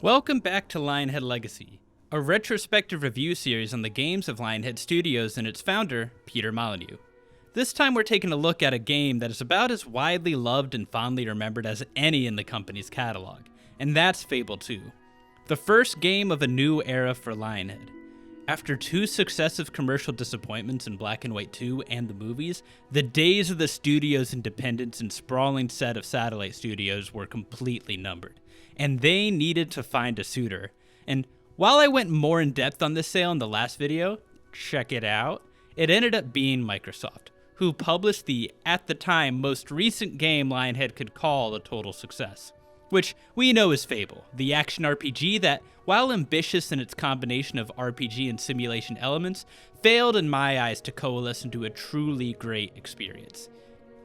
Welcome back to Lionhead Legacy, a retrospective review series on the games of Lionhead Studios and its founder, Peter Molyneux. This time we're taking a look at a game that is about as widely loved and fondly remembered as any in the company's catalog, and that's Fable 2, the first game of a new era for Lionhead. After two successive commercial disappointments in Black and White 2 and the movies, the days of the studio's independence and sprawling set of satellite studios were completely numbered, and they needed to find a suitor. And while I went more in depth on this sale in the last video, check it out, it ended up being Microsoft, who published the, at the time, most recent game Lionhead could call a total success. Which we know is Fable, the action RPG that, while ambitious in its combination of RPG and simulation elements, failed in my eyes to coalesce into a truly great experience.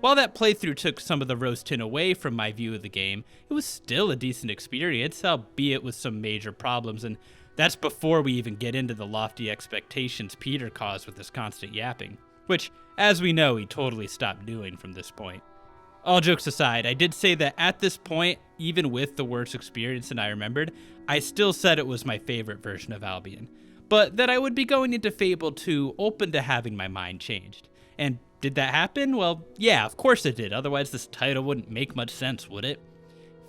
While that playthrough took some of the rose tint away from my view of the game, it was still a decent experience, albeit with some major problems, and that's before we even get into the lofty expectations Peter caused with his constant yapping, which, as we know, he totally stopped doing from this point. All jokes aside, I did say that at this point, even with the worst experience than I remembered, I still said it was my favorite version of Albion, but that I would be going into Fable 2 open to having my mind changed. And did that happen? Well, yeah, of course it did, otherwise this title wouldn't make much sense, would it?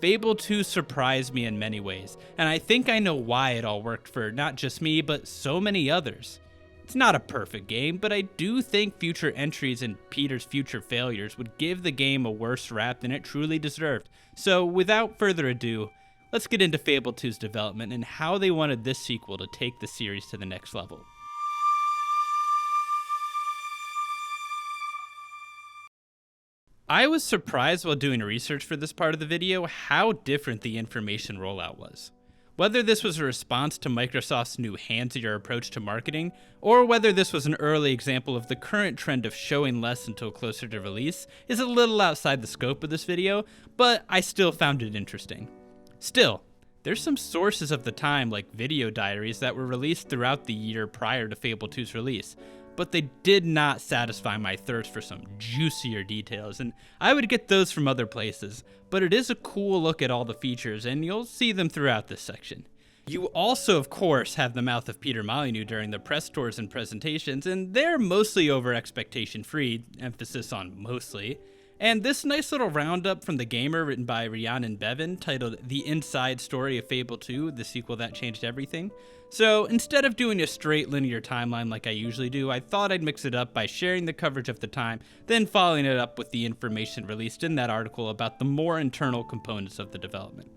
Fable 2 surprised me in many ways, and I think I know why it all worked for not just me, but so many others. It's not a perfect game, but I do think future entries and Peter's future failures would give the game a worse rap than it truly deserved. So without further ado, let's get into Fable 2's development and how they wanted this sequel to take the series to the next level. I was surprised while doing research for this part of the video how different the information rollout was. Whether this was a response to Microsoft's new hands-at-your approach to marketing, or whether this was an early example of the current trend of showing less until closer to release, is a little outside the scope of this video, but I still found it interesting. Still, there's some sources of the time, like video diaries, that were released throughout the year prior to Fable 2's release, but they did not satisfy my thirst for some juicier details, and I would get those from other places, but it is a cool look at all the features, and you'll see them throughout this section. You also, of course, have the mouth of Peter Molyneux during the press tours and presentations, and they're mostly over expectation free, emphasis on mostly. And this nice little roundup from The Gamer written by Rhiannon Bevan titled The Inside Story of Fable 2, the sequel that changed everything. So instead of doing a straight linear timeline like I usually do, I thought I'd mix it up by sharing the coverage of the time, then following it up with the information released in that article about the more internal components of the development.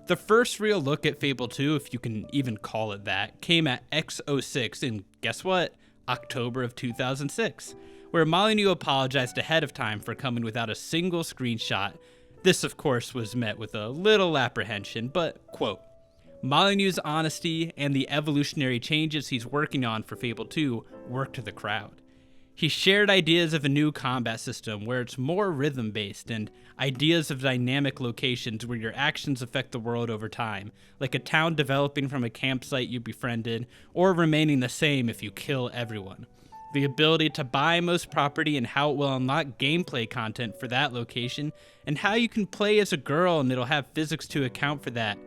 The first real look at Fable 2, if you can even call it that, came at X06 in, guess what, October of 2006. Where Molyneux apologized ahead of time for coming without a single screenshot. This, of course, was met with a little apprehension, but, quote, Molyneux's honesty and the evolutionary changes he's working on for Fable 2 worked to the crowd. He shared ideas of a new combat system where it's more rhythm-based and ideas of dynamic locations where your actions affect the world over time, like a town developing from a campsite you befriended, or remaining the same if you kill everyone. The ability to buy most property and how it will unlock gameplay content for that location, and how you can play as a girl and it'll have physics to account for that.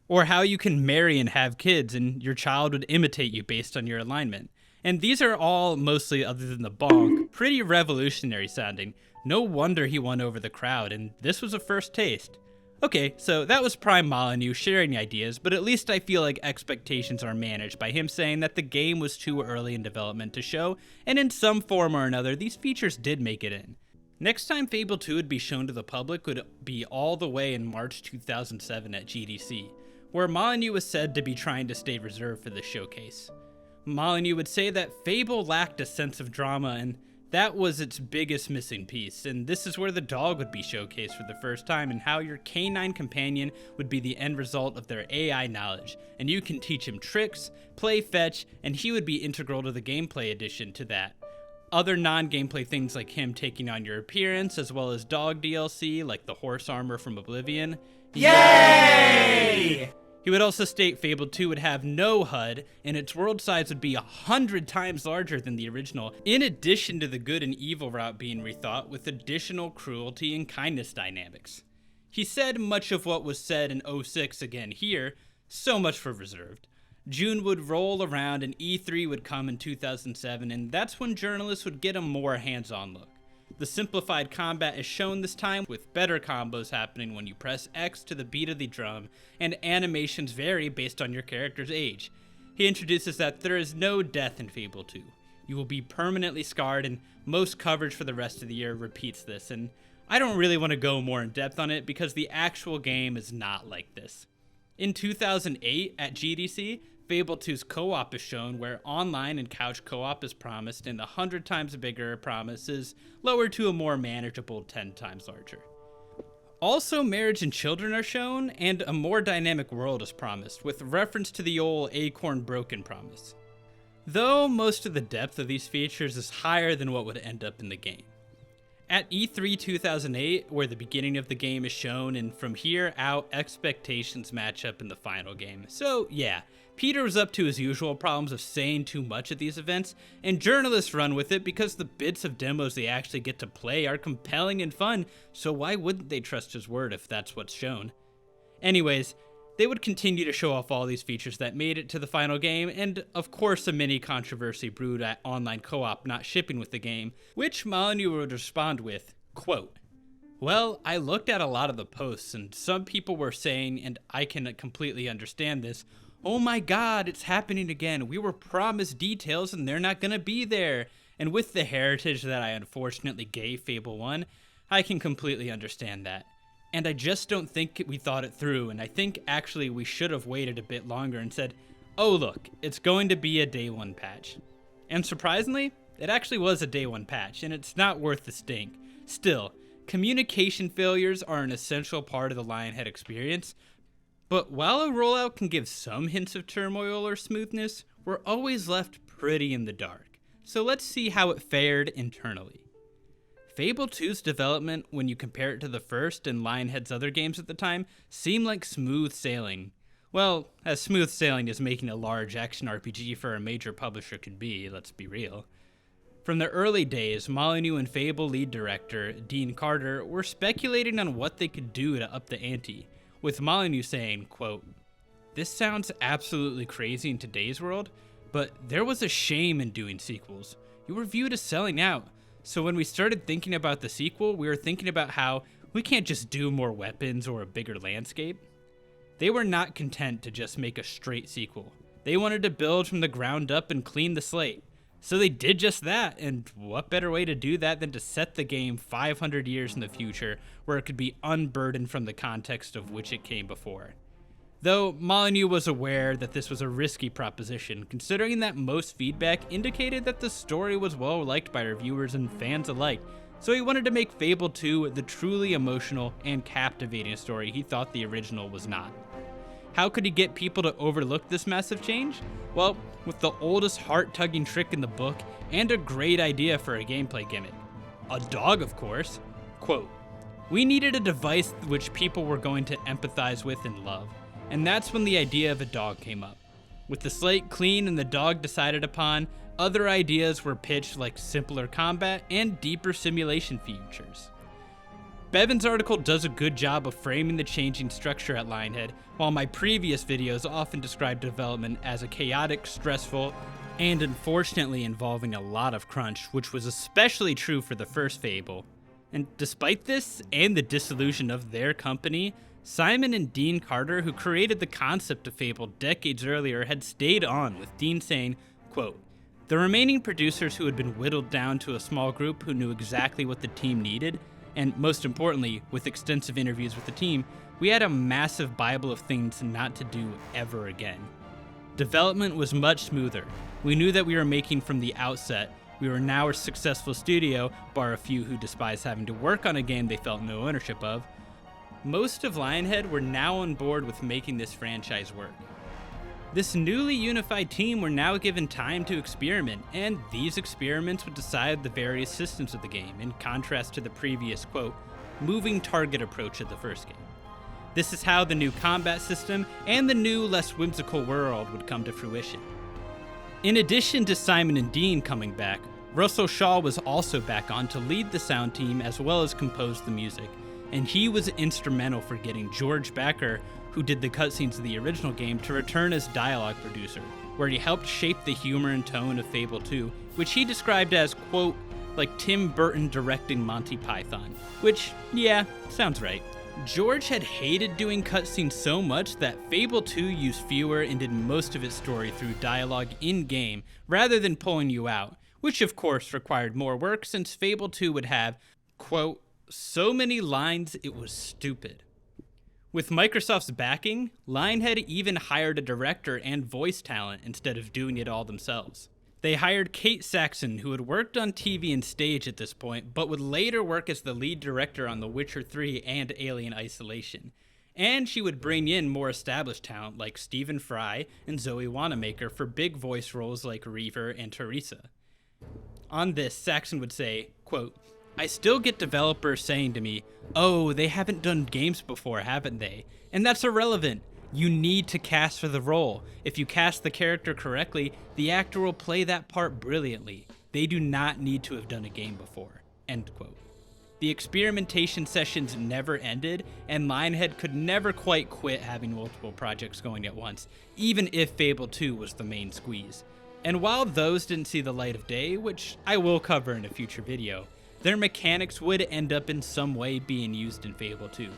Or how you can marry and have kids and your child would imitate you based on your alignment. And these are all, mostly other than the bonk, pretty revolutionary sounding. No wonder he won over the crowd, and this was a first taste. Okay, so that was Prime Molyneux sharing ideas, but at least I feel like expectations are managed by him saying that the game was too early in development to show, and in some form or another, these features did make it in. Next time Fable 2 would be shown to the public would be all the way in March 2007 at GDC, where Molyneux was said to be trying to stay reserved for the showcase. Molyneux would say that Fable lacked a sense of drama, and that was its biggest missing piece, and this is where the dog would be showcased for the first time and how your canine companion would be the end result of their AI knowledge, and you can teach him tricks, play fetch, and he would be integral to the gameplay addition to that. Other non-gameplay things like him taking on your appearance, as well as dog DLC like the horse armor from Oblivion. Yay! He would also state Fable 2 would have no HUD, and its world size would be 100 times larger than the original, in addition to the good and evil route being rethought with additional cruelty and kindness dynamics. He said much of what was said in '06 again here, so much for reserved. June would roll around and E3 would come in 2007, and that's when journalists would get a more hands-on look. The simplified combat is shown this time, with better combos happening when you press X to the beat of the drum, and animations vary based on your character's age. He introduces that there is no death in Fable 2. You will be permanently scarred, and most coverage for the rest of the year repeats this, and I don't really want to go more in depth on it because the actual game is not like this. In 2008 at GDC, Fable 2's co-op is shown, where online and couch co-op is promised, and the 100 times bigger promise is lowered to a more manageable 10 times larger. Also, marriage and children are shown, and a more dynamic world is promised, with reference to the old Acorn Broken promise. Though most of the depth of these features is higher than what would end up in the game. At E3 2008, where the beginning of the game is shown, and from here out, expectations match up in the final game. So yeah, Peter was up to his usual problems of saying too much at these events, and journalists run with it because the bits of demos they actually get to play are compelling and fun, so why wouldn't they trust his word if that's what's shown? Anyways, they would continue to show off all these features that made it to the final game, and of course a mini controversy brewed at online co-op not shipping with the game, which Molyneux would respond with, quote, "Well, I looked at a lot of the posts, and some people were saying, and I can completely understand this, oh my god, it's happening again, we were promised details and they're not gonna be there, and with the heritage that I unfortunately gave Fable 1, I can completely understand that. And I just don't think we thought it through, and I think actually we should have waited a bit longer and said, oh look, it's going to be a day one patch." And surprisingly, it actually was a day one patch, and it's not worth the stink. Still, communication failures are an essential part of the Lionhead experience, but while a rollout can give some hints of turmoil or smoothness, we're always left pretty in the dark. So let's see how it fared internally. Fable 2's development, when you compare it to the first and Lionhead's other games at the time, seemed like smooth sailing. Well, as smooth sailing as making a large action RPG for a major publisher could be, let's be real. From the early days, Molyneux and Fable lead director, Dean Carter, were speculating on what they could do to up the ante, with Molyneux saying, quote, "This sounds absolutely crazy in today's world, but there was a shame in doing sequels. You were viewed as selling out. So when we started thinking about the sequel, we were thinking about how we can't just do more weapons or a bigger landscape." They were not content to just make a straight sequel. They wanted to build from the ground up and clean the slate. So they did just that, and what better way to do that than to set the game 500 years in the future, where it could be unburdened from the context of which it came before. Though Molyneux was aware that this was a risky proposition, considering that most feedback indicated that the story was well liked by reviewers and fans alike, so he wanted to make Fable 2 the truly emotional and captivating story he thought the original was not. How could he get people to overlook this massive change? Well, with the oldest heart-tugging trick in the book and a great idea for a gameplay gimmick. A dog, of course. Quote, "We needed a device which people were going to empathize with and love. And that's when the idea of a dog came up. With the slate clean and the dog decided upon, other ideas were pitched like simpler combat and deeper simulation features." Bevan's article does a good job of framing the changing structure at Lionhead, while my previous videos often describe development as a chaotic, stressful, and unfortunately involving a lot of crunch, which was especially true for the first Fable. And despite this, and the dissolution of their company, Simon and Dean Carter, who created the concept of Fable decades earlier, had stayed on, with Dean saying, quote, "The remaining producers who had been whittled down to a small group who knew exactly what the team needed, and most importantly, with extensive interviews with the team, we had a massive Bible of things not to do ever again. Development was much smoother. We knew that we were making from the outset. We were now a successful studio, bar a few who despise having to work on a game they felt no ownership of. Most of Lionhead were now on board with making this franchise work. This newly unified team were now given time to experiment, and these experiments would decide the various systems of the game, in contrast to the previous, quote, moving target approach of the first game. This is how the new combat system and the new, less whimsical world would come to fruition. In addition to Simon and Dean coming back, Russell Shaw was also back on to lead the sound team as well as compose the music, and he was instrumental for getting George Becker, who did the cutscenes of the original game, to return as dialogue producer, where he helped shape the humor and tone of Fable 2, which he described as, quote, like Tim Burton directing Monty Python, which, yeah, sounds right. George had hated doing cutscenes so much that Fable 2 used fewer and did most of its story through dialogue in-game rather than pulling you out, which of course required more work since Fable 2 would have, quote, so many lines it was stupid. With Microsoft's backing, Lionhead even hired a director and voice talent instead of doing it all themselves. They hired Kate Saxon, who had worked on TV and stage at this point, but would later work as the lead director on The Witcher 3 and Alien Isolation. And she would bring in more established talent like Stephen Fry and Zoe Wanamaker for big voice roles like Reaver and Teresa. On this, Saxon would say, quote, I still get developers saying to me, oh, they haven't done games before, haven't they? And that's irrelevant. You need to cast for the role. If you cast the character correctly, the actor will play that part brilliantly. They do not need to have done a game before. End quote. The experimentation sessions never ended, and Lionhead could never quite quit having multiple projects going at once, even if Fable 2 was the main squeeze. And while those didn't see the light of day, which I will cover in a future video, their mechanics would end up in some way being used in Fable 2.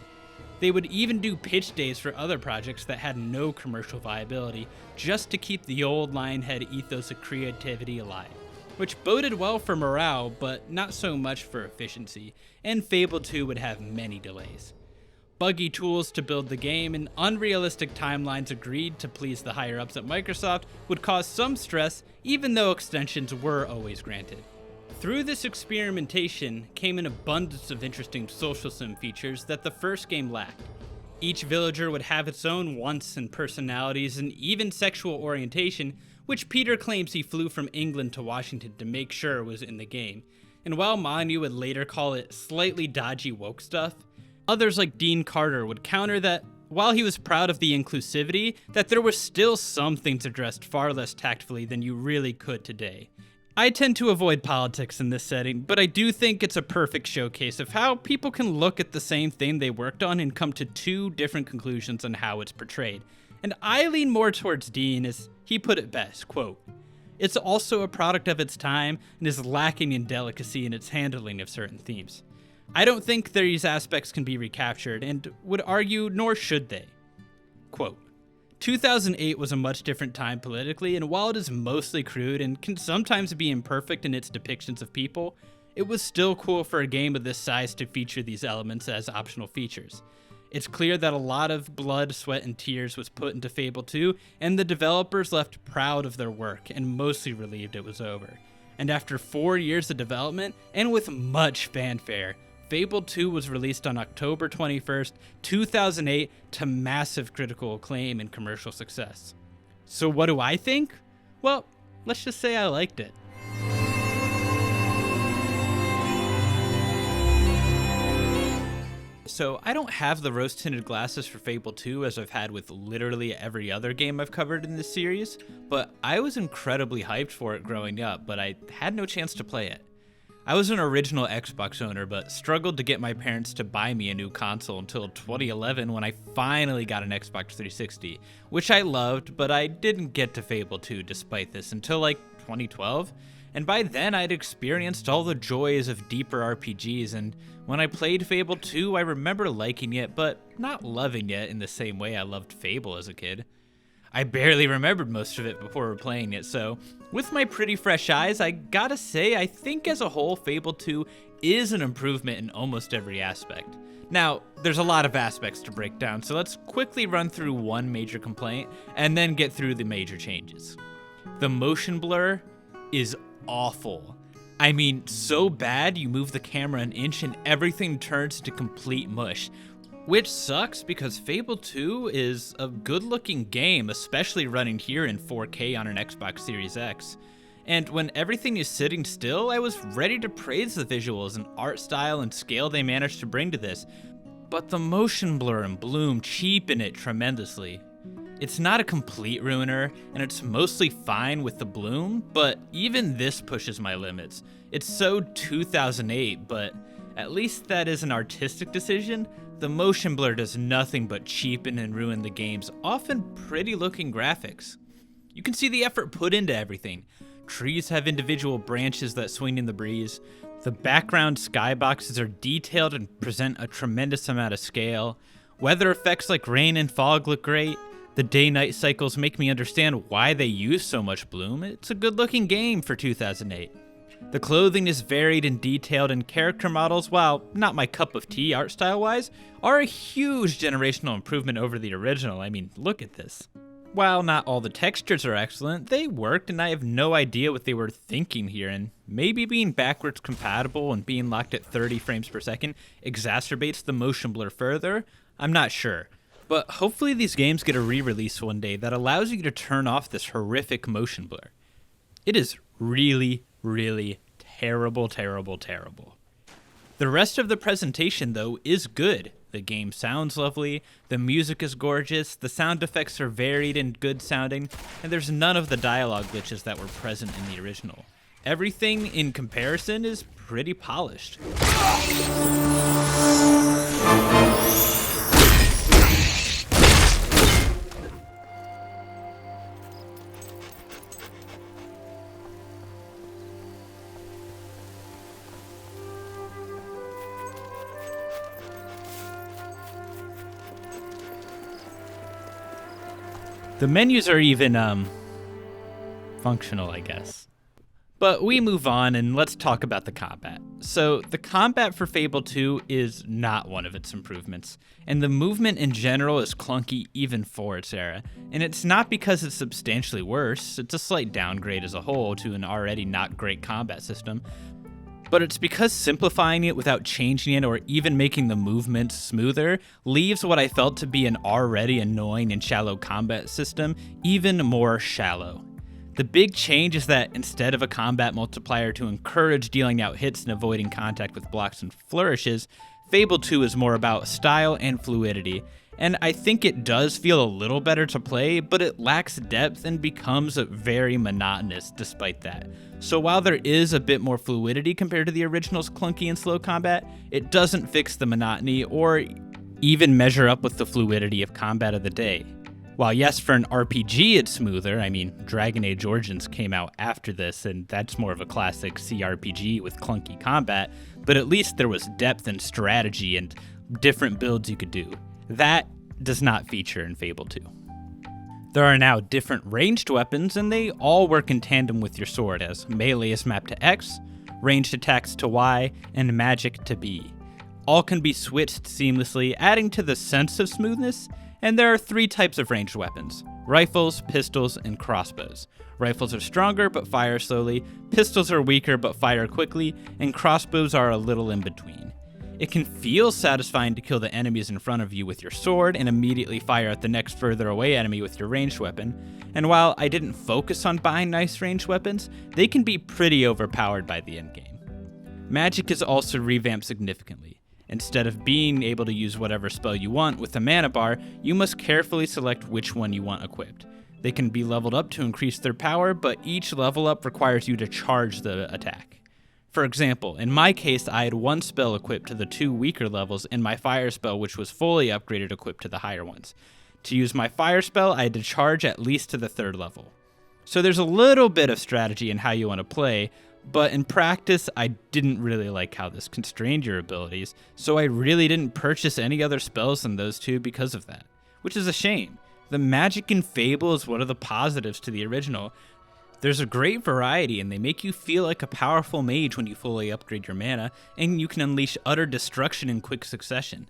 They would even do pitch days for other projects that had no commercial viability, just to keep the old Lionhead ethos of creativity alive, which boded well for morale, but not so much for efficiency, and Fable 2 would have many delays. Buggy tools to build the game and unrealistic timelines agreed to please the higher-ups at Microsoft would cause some stress, even though extensions were always granted. Through this experimentation came an abundance of interesting social sim features that the first game lacked. Each villager would have its own wants and personalities and even sexual orientation, which Peter claims he flew from England to Washington to make sure was in the game. And while Molyneux would later call it slightly dodgy woke stuff, others like Dean Carter would counter that while he was proud of the inclusivity, that there were still some things addressed far less tactfully than you really could today. I tend to avoid politics in this setting, but I do think it's a perfect showcase of how people can look at the same thing they worked on and come to two different conclusions on how it's portrayed. And I lean more towards Dean, as he put it best, quote, it's also a product of its time and is lacking in delicacy in its handling of certain themes. I don't think these aspects can be recaptured, and would argue nor should they. Quote, 2008 was a much different time politically, and while it is mostly crude and can sometimes be imperfect in its depictions of people, it was still cool for a game of this size to feature these elements as optional features. It's clear that a lot of blood, sweat, and tears was put into Fable 2, and the developers left proud of their work and mostly relieved it was over. And after 4 years of development, and with much fanfare, Fable 2 was released on October 21st, 2008 to massive critical acclaim and commercial success. So what do I think? Well, let's just say I liked it. So I don't have the rose-tinted glasses for Fable 2 as I've had with literally every other game I've covered in this series, but I was incredibly hyped for it growing up, but I had no chance to play it. I was an original Xbox owner, but struggled to get my parents to buy me a new console until 2011 when I finally got an Xbox 360, which I loved, but I didn't get to Fable 2 despite this until like 2012, and by then I'd experienced all the joys of deeper RPGs, and when I played Fable 2 I remember liking it, but not loving it in the same way I loved Fable as a kid. I barely remembered most of it before replaying it, so with my pretty fresh eyes, I gotta say I think as a whole Fable 2 is an improvement in almost every aspect. Now, there's a lot of aspects to break down, so let's quickly run through one major complaint and then get through the major changes. The motion blur is awful. I mean, so bad you move the camera an inch and everything turns to complete mush. Which sucks because Fable 2 is a good-looking game, especially running here in 4K on an Xbox Series X. And when everything is sitting still, I was ready to praise the visuals and art style and scale they managed to bring to this. But the motion blur and bloom cheapen it tremendously. It's not a complete ruiner, and it's mostly fine with the bloom, but even this pushes my limits. It's so 2008, but At least that is an artistic decision. The motion blur does nothing but cheapen and ruin the game's often pretty looking graphics. You can see the effort put into everything. Trees have individual branches that swing in the breeze. The background skyboxes are detailed and present a tremendous amount of scale. Weather effects like rain and fog look great. The day-night cycles make me understand why they use so much bloom. It's a good-looking game for 2008. The clothing is varied and detailed, and character models, while not my cup of tea art style-wise, are a huge generational improvement over the original. I mean, look at this. While not all the textures are excellent, they worked, and I have no idea what they were thinking here, and maybe being backwards compatible and being locked at 30 frames per second exacerbates the motion blur further. I'm not sure. But hopefully these games get a re-release one day that allows you to turn off this horrific motion blur. It is really, really terrible, terrible, terrible. The rest of the presentation, though, is good. The game sounds lovely, the music is gorgeous, the sound effects are varied and good sounding, and there's none of the dialogue glitches that were present in the original. Everything, in comparison, is pretty polished. The menus are even, functional, I guess. But we move on and let's talk about the combat. So, the combat for Fable 2 is not one of its improvements, and the movement in general is clunky even for its era. And it's not because it's substantially worse, it's a slight downgrade as a whole to an already not great combat system. But it's because simplifying it without changing it or even making the movements smoother leaves what I felt to be an already annoying and shallow combat system even more shallow. The big change is that instead of a combat multiplier to encourage dealing out hits and avoiding contact with blocks and flourishes, Fable 2 is more about style and fluidity. And I think it does feel a little better to play, but it lacks depth and becomes very monotonous despite that. So while there is a bit more fluidity compared to the original's clunky and slow combat, it doesn't fix the monotony or even measure up with the fluidity of combat of the day. While yes, for an RPG it's smoother, I mean, Dragon Age Origins came out after this, and that's more of a classic CRPG with clunky combat, but at least there was depth and strategy and different builds you could do. That does not feature in Fable 2. There are now different ranged weapons, and they all work in tandem with your sword, as melee is mapped to X, ranged attacks to Y, and magic to B. All can be switched seamlessly, adding to the sense of smoothness, and there are 3 types of ranged weapons: rifles, pistols, and crossbows. Rifles are stronger but fire slowly, pistols are weaker but fire quickly, and crossbows are a little in between. It can feel satisfying to kill the enemies in front of you with your sword and immediately fire at the next further away enemy with your ranged weapon, and while I didn't focus on buying nice ranged weapons, they can be pretty overpowered by the endgame. Magic is also revamped significantly. Instead of being able to use whatever spell you want with a mana bar, you must carefully select which one you want equipped. They can be leveled up to increase their power, but each level up requires you to charge the attack. For example, in my case, I had one spell equipped to the 2 weaker levels and my fire spell, which was fully upgraded, equipped to the higher ones. To use my fire spell, I had to charge at least to the 3rd level. So there's a little bit of strategy in how you want to play, but in practice, I didn't really like how this constrained your abilities, so I really didn't purchase any other spells than those 2 because of that, which is a shame. The magic in Fable is one of the positives to the original. There's a great variety, and they make you feel like a powerful mage when you fully upgrade your mana, and you can unleash utter destruction in quick succession.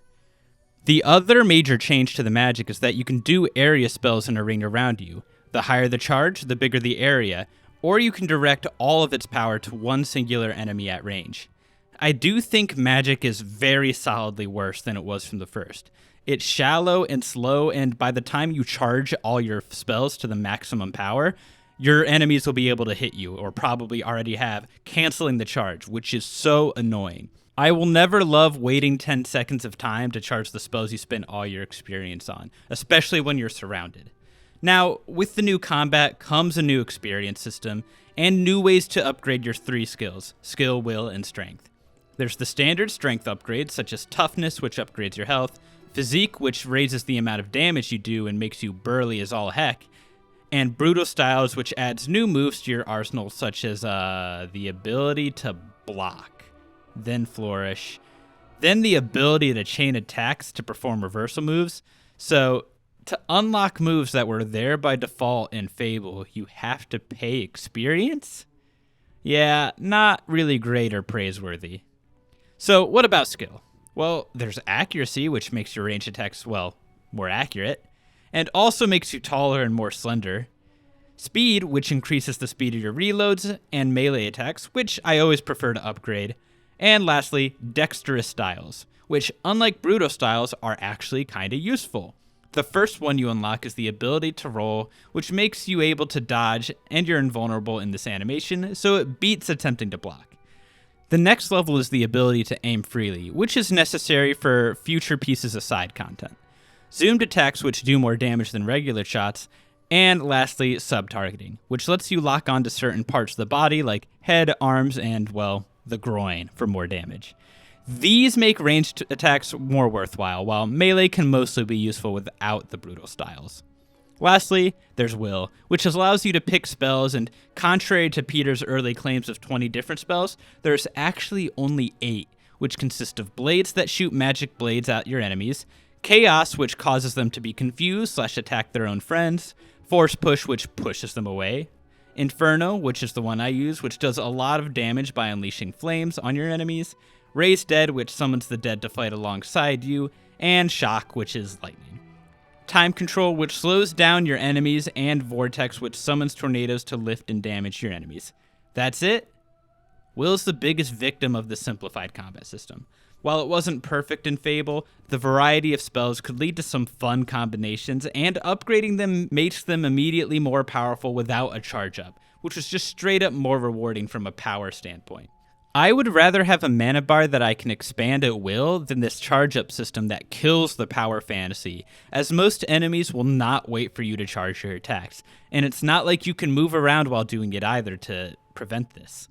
The other major change to the magic is that you can do area spells in a ring around you. The higher the charge, the bigger the area, or you can direct all of its power to one singular enemy at range. I do think magic is very solidly worse than it was from the first. It's shallow and slow, and by the time you charge all your spells to the maximum power, your enemies will be able to hit you, or probably already have, canceling the charge, which is so annoying. I will never love waiting 10 seconds of time to charge the spells you spend all your experience on, especially when you're surrounded. Now, with the new combat comes a new experience system, and new ways to upgrade your 3 skills: skill, will, and strength. There's the standard strength upgrades, such as toughness, which upgrades your health, physique, which raises the amount of damage you do and makes you burly as all heck, and brutal styles, which adds new moves to your arsenal, such as the ability to block, then flourish, then the ability to chain attacks to perform reversal moves. So to unlock moves that were there by default in Fable, you have to pay experience? Yeah, not really great or praiseworthy. So what about skill? Well, there's accuracy, which makes your ranged attacks, more accurate, and also makes you taller and more slender. Speed, which increases the speed of your reloads, and melee attacks, which I always prefer to upgrade. And lastly, dexterous styles, which, unlike brutal styles, are actually kinda useful. The first one you unlock is the ability to roll, which makes you able to dodge, and you're invulnerable in this animation, so it beats attempting to block. The next level is the ability to aim freely, which is necessary for future pieces of side content. Zoomed attacks, which do more damage than regular shots, and lastly, sub-targeting, which lets you lock onto certain parts of the body like head, arms, and, the groin for more damage. These make ranged attacks more worthwhile, while melee can mostly be useful without the brutal styles. Lastly, there's will, which allows you to pick spells, and contrary to Peter's early claims of 20 different spells, there's actually only 8, which consist of blades that shoot magic blades at your enemies, chaos, which causes them to be confused / attack their own friends, force push, which pushes them away, inferno, which is the one I use, which does a lot of damage by unleashing flames on your enemies, raise dead, which summons the dead to fight alongside you, and shock, which is lightning. Time control, which slows down your enemies, and vortex, which summons tornadoes to lift and damage your enemies. That's it? Will is the biggest victim of the simplified combat system. While it wasn't perfect in Fable, the variety of spells could lead to some fun combinations, and upgrading them makes them immediately more powerful without a charge up, which was just straight up more rewarding from a power standpoint. I would rather have a mana bar that I can expand at will than this charge up system that kills the power fantasy, as most enemies will not wait for you to charge your attacks, and it's not like you can move around while doing it either to prevent this.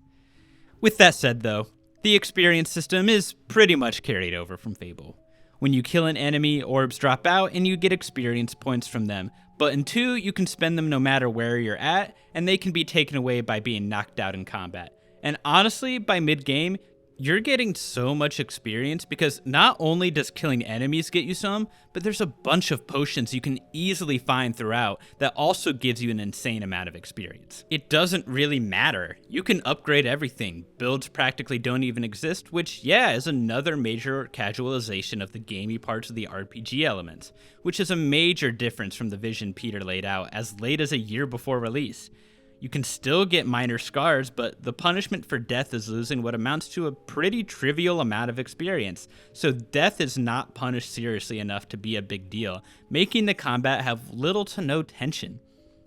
With that said though, the experience system is pretty much carried over from Fable. When you kill an enemy, orbs drop out and you get experience points from them, but in 2, you can spend them no matter where you're at, and they can be taken away by being knocked out in combat. And honestly, by mid-game, you're getting so much experience because not only does killing enemies get you some, but there's a bunch of potions you can easily find throughout that also gives you an insane amount of experience. It doesn't really matter. You can upgrade everything. Builds practically don't even exist, which, is another major casualization of the gamey parts of the RPG elements, which is a major difference from the vision Peter laid out as late as a year before release. You can still get minor scars, but the punishment for death is losing what amounts to a pretty trivial amount of experience, so death is not punished seriously enough to be a big deal, making the combat have little to no tension.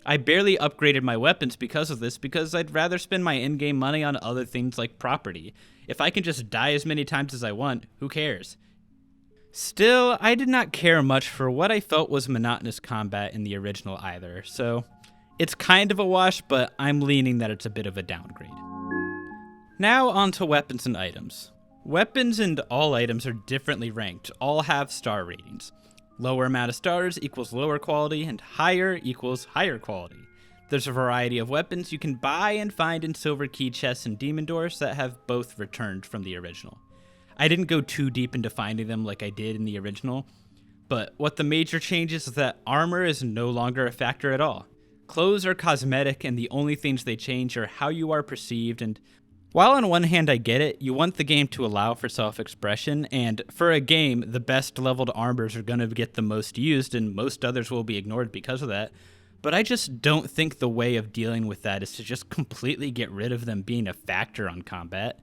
I barely upgraded my weapons because of this, because I'd rather spend my in-game money on other things like property. If I can just die as many times as I want, who cares? Still, I did not care much for what I felt was monotonous combat in the original either, so it's kind of a wash, but I'm leaning that it's a bit of a downgrade. Now onto weapons and items. Weapons and all items are differently ranked, all have star ratings. Lower amount of stars equals lower quality, and higher equals higher quality. There's a variety of weapons you can buy and find in silver key chests and demon doors that have both returned from the original. I didn't go too deep into finding them like I did in the original, but what the major change is that armor is no longer a factor at all. Clothes are cosmetic, and the only things they change are how you are perceived, and while on one hand I get it, you want the game to allow for self-expression, and for a game, the best leveled armors are going to get the most used, and most others will be ignored because of that, but I just don't think the way of dealing with that is to just completely get rid of them being a factor on combat.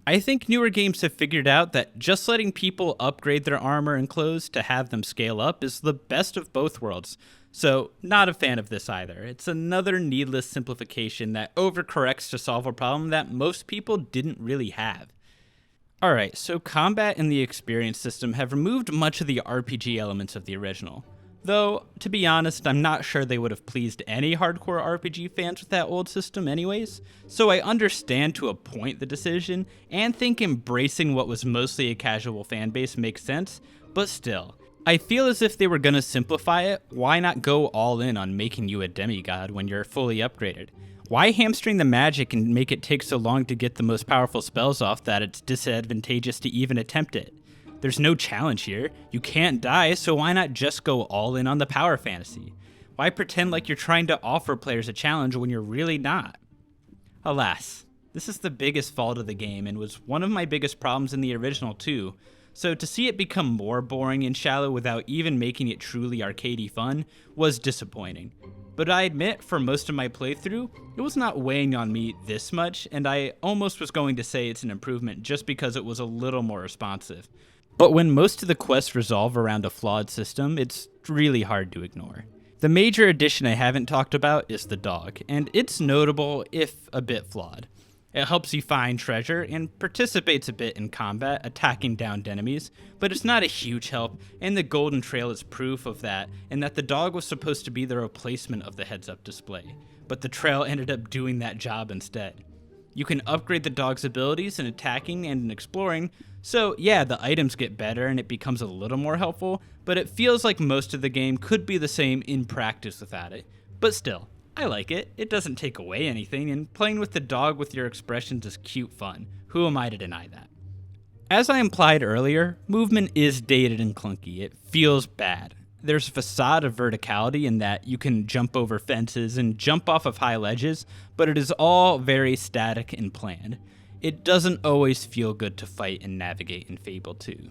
I think newer games have figured out that just letting people upgrade their armor and clothes to have them scale up is the best of both worlds. So, not a fan of this either. It's another needless simplification that overcorrects to solve a problem that most people didn't really have. Alright, so combat and the experience system have removed much of the RPG elements of the original. Though, to be honest, I'm not sure they would have pleased any hardcore RPG fans with that old system anyways, so I understand to a point the decision, and think embracing what was mostly a casual fanbase makes sense, but still, I feel as if they were gonna simplify it, why not go all in on making you a demigod when you're fully upgraded? Why hamstring the magic and make it take so long to get the most powerful spells off that it's disadvantageous to even attempt it? There's no challenge here. You can't die, so why not just go all in on the power fantasy? Why pretend like you're trying to offer players a challenge when you're really not? Alas, this is the biggest fault of the game and was one of my biggest problems in the original too, so to see it become more boring and shallow without even making it truly arcadey fun was disappointing. But I admit, for most of my playthrough, it was not weighing on me this much, and I almost was going to say it's an improvement just because it was a little more responsive. But when most of the quests resolve around a flawed system, it's really hard to ignore. The major addition I haven't talked about is the dog, and it's notable, if a bit flawed. It helps you find treasure and participates a bit in combat, attacking downed enemies, but it's not a huge help, and the Golden Trail is proof of that, and that the dog was supposed to be the replacement of the heads-up display, but the trail ended up doing that job instead. You can upgrade the dog's abilities in attacking and in exploring, so yeah, the items get better and it becomes a little more helpful, but it feels like most of the game could be the same in practice without it. But still, I like it. It doesn't take away anything, and playing with the dog with your expressions is cute fun. Who am I to deny that? As I implied earlier, movement is dated and clunky. It feels bad. There's a facade of verticality in that you can jump over fences and jump off of high ledges, but it is all very static and planned. It doesn't always feel good to fight and navigate in Fable 2.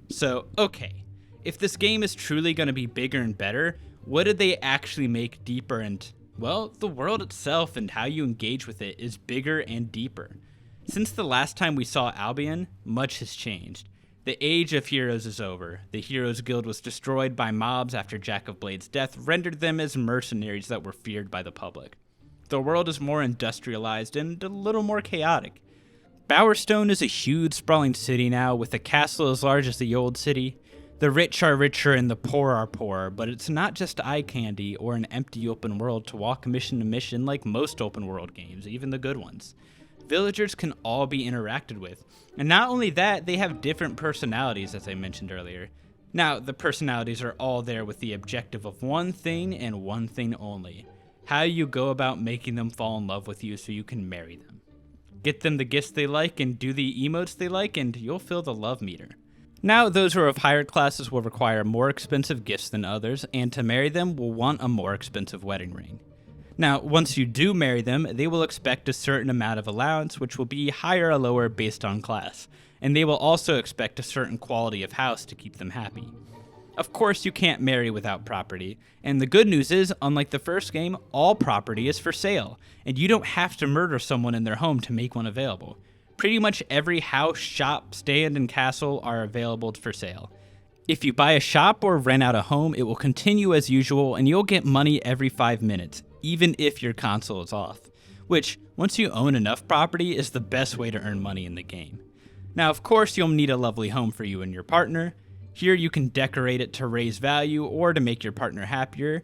So, okay, if this game is truly going to be bigger and better, what did they actually make deeper? And, well, the world itself and how you engage with it is bigger and deeper. Since the last time we saw Albion, much has changed. The age of heroes is over. The Heroes Guild was destroyed by mobs after Jack of Blade's death rendered them as mercenaries that were feared by the public. The world is more industrialized and a little more chaotic. Bowerstone is a huge, sprawling city now, with a castle as large as the old city. The rich are richer and the poor are poorer, but it's not just eye candy or an empty open world to walk mission to mission like most open world games, even the good ones. Villagers can all be interacted with, and not only that, they have different personalities, as I mentioned earlier. Now, the personalities are all there with the objective of one thing and one thing only: how you go about making them fall in love with you so you can marry them. Get them the gifts they like and do the emotes they like, and you'll fill the love meter. Now, those who are of higher classes will require more expensive gifts than others, and to marry them will want a more expensive wedding ring. Now, once you do marry them, they will expect a certain amount of allowance, which will be higher or lower based on class, and they will also expect a certain quality of house to keep them happy. Of course, you can't marry without property, and the good news is, unlike the first game, all property is for sale, and you don't have to murder someone in their home to make one available. Pretty much every house, shop, stand, and castle are available for sale. If you buy a shop or rent out a home, it will continue as usual, and you'll get money every 5 minutes, even if your console is off, which, once you own enough property, is the best way to earn money in the game. Now, of course, you'll need a lovely home for you and your partner. Here you can decorate it to raise value or to make your partner happier.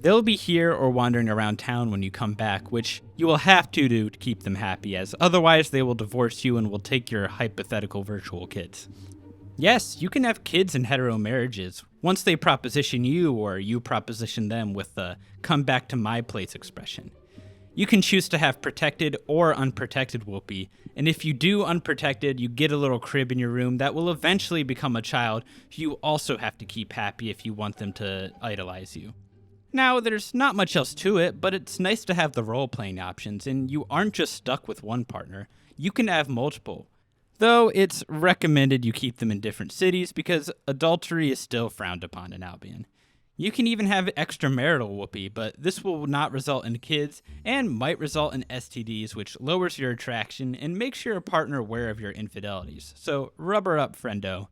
They'll be here or wandering around town when you come back, which you will have to do to keep them happy, as otherwise they will divorce you and will take your hypothetical virtual kids. Yes, you can have kids in hetero marriages once they proposition you or you proposition them with the "come back to my place" expression. You can choose to have protected or unprotected whoopee, and if you do unprotected, you get a little crib in your room that will eventually become a child who you also have to keep happy if you want them to idolize you. Now, there's not much else to it, but it's nice to have the role-playing options, and you aren't just stuck with one partner. You can have multiple. Though it's recommended you keep them in different cities because adultery is still frowned upon in Albion. You can even have extramarital whoopee, but this will not result in kids and might result in STDs, which lowers your attraction and makes your partner aware of your infidelities. So rubber up, friendo.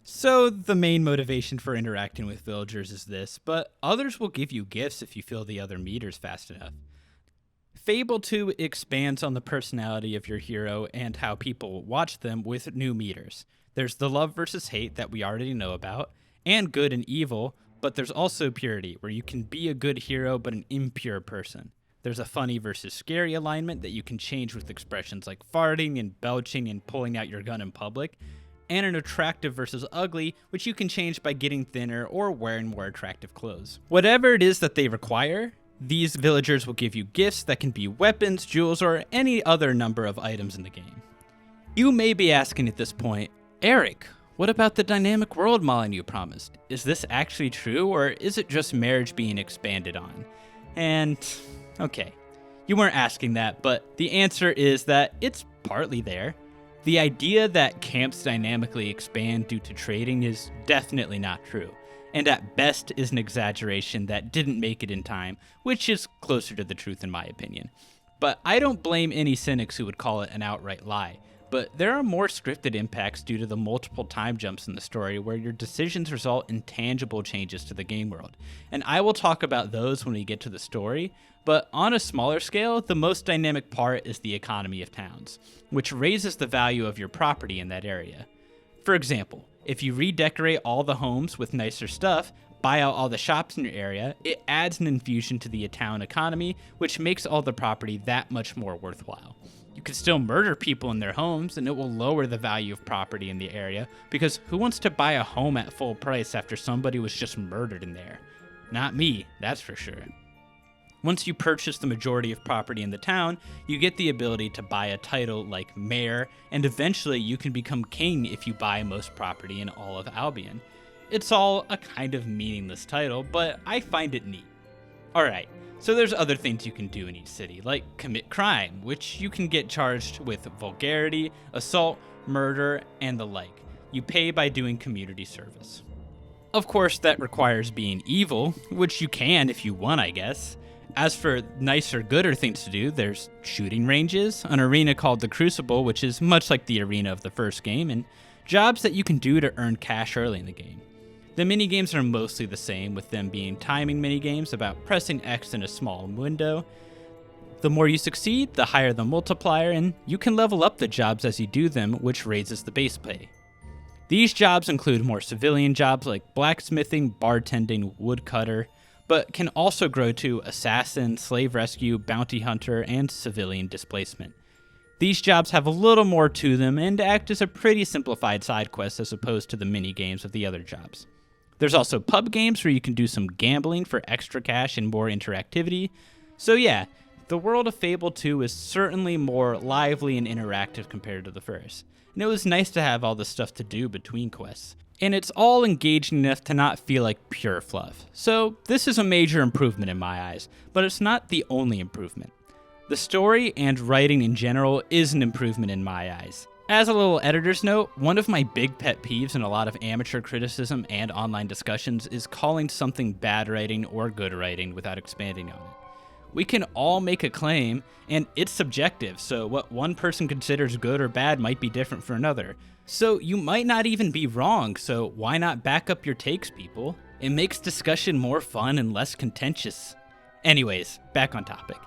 So the main motivation for interacting with villagers is this, but others will give you gifts if you fill the other meters fast enough. Fable 2 expands on the personality of your hero and how people watch them with new meters. There's the love versus hate that we already know about, and good and evil, But there's also purity, where you can be a good hero but an impure person. There's a funny versus scary alignment that you can change with expressions like farting and belching and pulling out your gun in public, and an attractive versus ugly, which you can change by getting thinner or wearing more attractive clothes. Whatever it is that they require, these villagers will give you gifts that can be weapons, jewels, or any other number of items in the game. You may be asking at this point, Eric, what about the dynamic world Molyneux promised? Is this actually true, or is it just marriage being expanded on? And, okay, you weren't asking that, but the answer is that it's partly there. The idea that camps dynamically expand due to trading is definitely not true, and at best is an exaggeration that didn't make it in time, which is closer to the truth in my opinion. But I don't blame any cynics who would call it an outright lie. But there are more scripted impacts due to the multiple time jumps in the story where your decisions result in tangible changes to the game world. And I will talk about those when we get to the story, but on a smaller scale, the most dynamic part is the economy of towns, which raises the value of your property in that area. For example, if you redecorate all the homes with nicer stuff, buy out all the shops in your area, it adds an infusion to the town economy, which makes all the property that much more worthwhile. You can still murder people in their homes, and it will lower the value of property in the area, because who wants to buy a home at full price after somebody was just murdered in there? Not me, that's for sure. Once you purchase the majority of property in the town, you get the ability to buy a title like mayor, and eventually you can become king if you buy most property in all of Albion. It's all a kind of meaningless title, but I find it neat. Alright, so there's other things you can do in each city, like commit crime, which you can get charged with vulgarity, assault, murder, and the like. You pay by doing community service. Of course, that requires being evil, which you can if you want, I guess. As for nicer, gooder things to do, there's shooting ranges, an arena called the Crucible, which is much like the arena of the first game, and jobs that you can do to earn cash early in the game. The minigames are mostly the same, with them being timing minigames about pressing X in a small window. The more you succeed, the higher the multiplier, and you can level up the jobs as you do them, which raises the base pay. These jobs include more civilian jobs like blacksmithing, bartending, woodcutter, but can also grow to assassin, slave rescue, bounty hunter, and civilian displacement. These jobs have a little more to them and act as a pretty simplified side quest as opposed to the mini-games of the other jobs. There's also pub games where you can do some gambling for extra cash and more interactivity. So yeah, the world of Fable 2 is certainly more lively and interactive compared to the first. And it was nice to have all the stuff to do between quests. And it's all engaging enough to not feel like pure fluff. So this is a major improvement in my eyes, but it's not the only improvement. The story and writing in general is an improvement in my eyes. As a little editor's note, one of my big pet peeves in a lot of amateur criticism and online discussions is calling something bad writing or good writing without expanding on it. We can all make a claim, and it's subjective, so what one person considers good or bad might be different for another. So you might not even be wrong, so why not back up your takes, people? It makes discussion more fun and less contentious. Anyways, back on topic.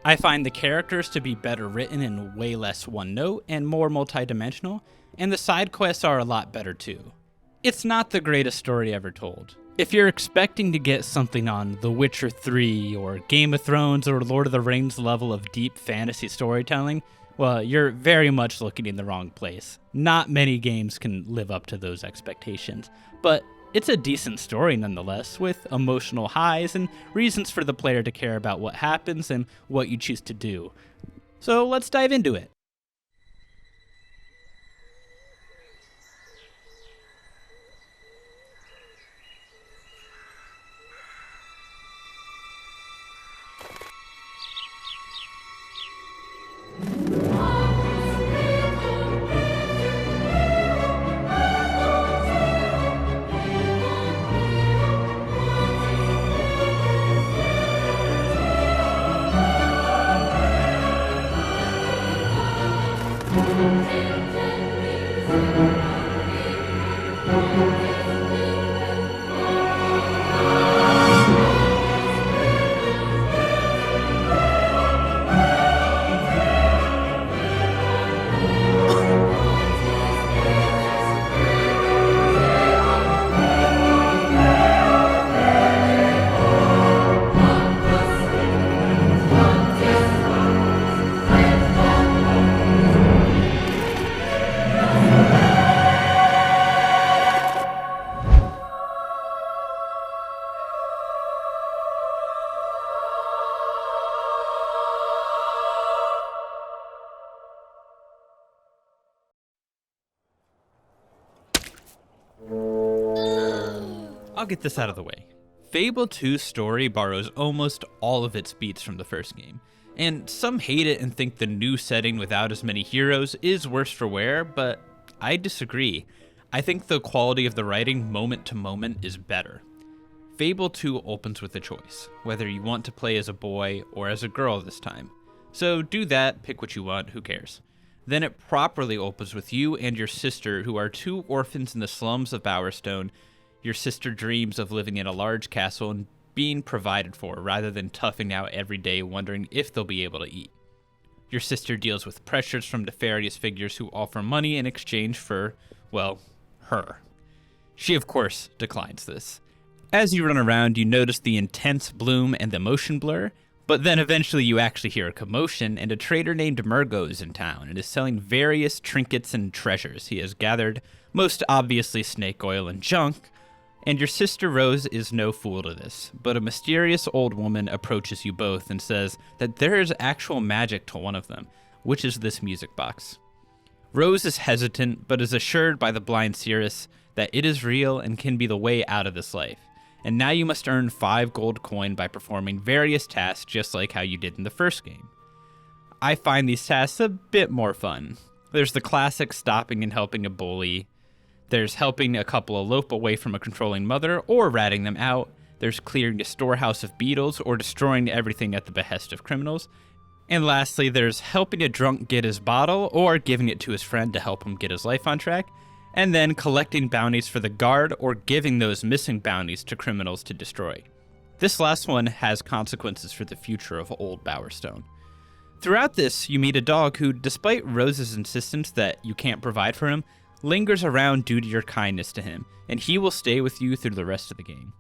I find the characters to be better written and way less one note and more multidimensional, and the side quests are a lot better too. It's not the greatest story ever told. If you're expecting to get something on The Witcher 3 or Game of Thrones or Lord of the Rings level of deep fantasy storytelling, well, you're very much looking in the wrong place. Not many games can live up to those expectations, but it's a decent story nonetheless, with emotional highs and reasons for the player to care about what happens and what you choose to do. So let's dive into it. I'll get this out of the way. Fable 2's story borrows almost all of its beats from the first game, and some hate it and think the new setting without as many heroes is worse for wear, but I disagree. I think the quality of the writing moment to moment is better. Fable 2 opens with a choice, whether you want to play as a boy or as a girl this time. So do that, pick what you want, who cares. Then it properly opens with you and your sister, who are two orphans in the slums of Bowerstone. Your sister dreams of living in a large castle and being provided for, rather than toughing out every day wondering if they'll be able to eat. Your sister deals with pressures from nefarious figures who offer money in exchange for, well, her. She, of course, declines this. As you run around, you notice the intense bloom and the motion blur, but then eventually you actually hear a commotion, and a trader named Murgo is in town and is selling various trinkets and treasures he has gathered, most obviously snake oil and junk. And your sister Rose is no fool to this, but a mysterious old woman approaches you both and says that there is actual magic to one of them, which is this music box. Rose is hesitant, but is assured by the blind seeress that it is real and can be the way out of this life. And now you must earn 5 gold coin by performing various tasks just like how you did in the first game. I find these tasks a bit more fun. There's the classic stopping and helping a bully. There's helping a couple elope away from a controlling mother or ratting them out. There's clearing a storehouse of beetles or destroying everything at the behest of criminals. And lastly, there's helping a drunk get his bottle or giving it to his friend to help him get his life on track. And then collecting bounties for the guard or giving those missing bounties to criminals to destroy. This last one has consequences for the future of Old Bowerstone. Throughout this, you meet a dog who, despite Rose's insistence that you can't provide for him, lingers around due to your kindness to him, and he will stay with you through the rest of the game.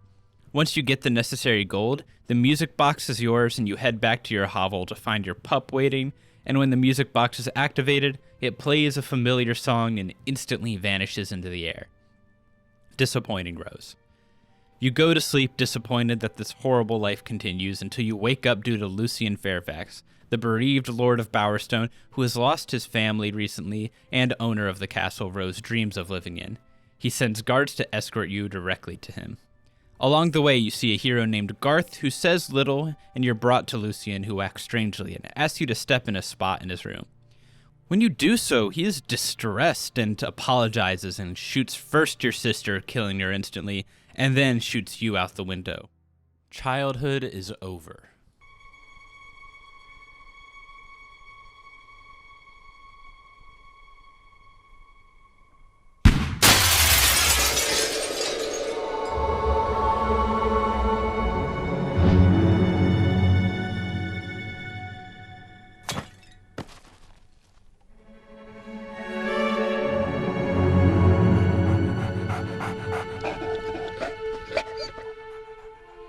Once you get the necessary gold, the music box is yours and you head back to your hovel to find your pup waiting, and when the music box is activated, it plays a familiar song and instantly vanishes into the air. Disappointing, Rose. You go to sleep disappointed that this horrible life continues until you wake up due to Lucian Fairfax, the bereaved Lord of Bowerstone who has lost his family recently and owner of the castle Rose dreams of living in. He sends guards to escort you directly to him. Along the way, you see a hero named Garth who says little, and you're brought to Lucian, who acts strangely and asks you to step in a spot in his room. When you do so, he is distressed and apologizes and shoots first your sister, killing her instantly, and then shoots you out the window. Childhood is over.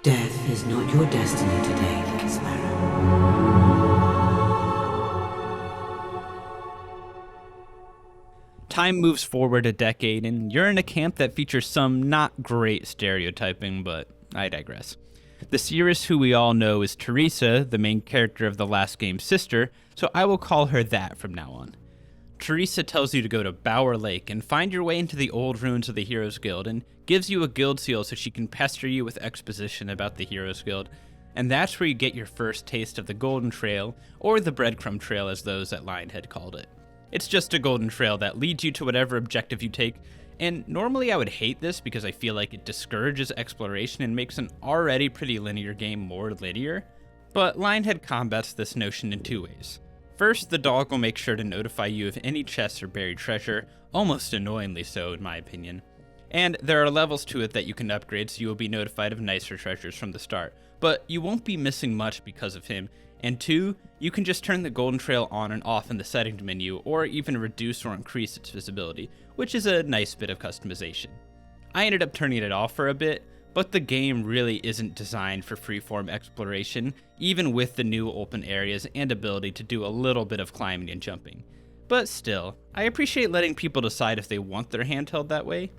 Death is not your destiny today, little sparrow. Time moves forward a decade, and you're in a camp that features some not great stereotyping, but I digress. The seeress who we all know is Teresa, the main character of the last game's sister, so I will call her that from now on. Teresa tells you to go to Bower Lake and find your way into the old ruins of the Heroes Guild, and gives you a guild seal so she can pester you with exposition about the Heroes Guild, and that's where you get your first taste of the Golden Trail, or the Breadcrumb Trail as those at Lionhead called it. It's just a golden trail that leads you to whatever objective you take, and normally I would hate this because I feel like it discourages exploration and makes an already pretty linear game more linear, but Lionhead combats this notion in 2 ways. First, the dog will make sure to notify you of any chests or buried treasure, almost annoyingly so in my opinion. And there are levels to it that you can upgrade, so you will be notified of nicer treasures from the start, but you won't be missing much because of him. And 2, you can just turn the Golden Trail on and off in the settings menu, or even reduce or increase its visibility, which is a nice bit of customization. I ended up turning it off for a bit, but the game really isn't designed for freeform exploration, even with the new open areas and ability to do a little bit of climbing and jumping. But still, I appreciate letting people decide if they want their handheld that way.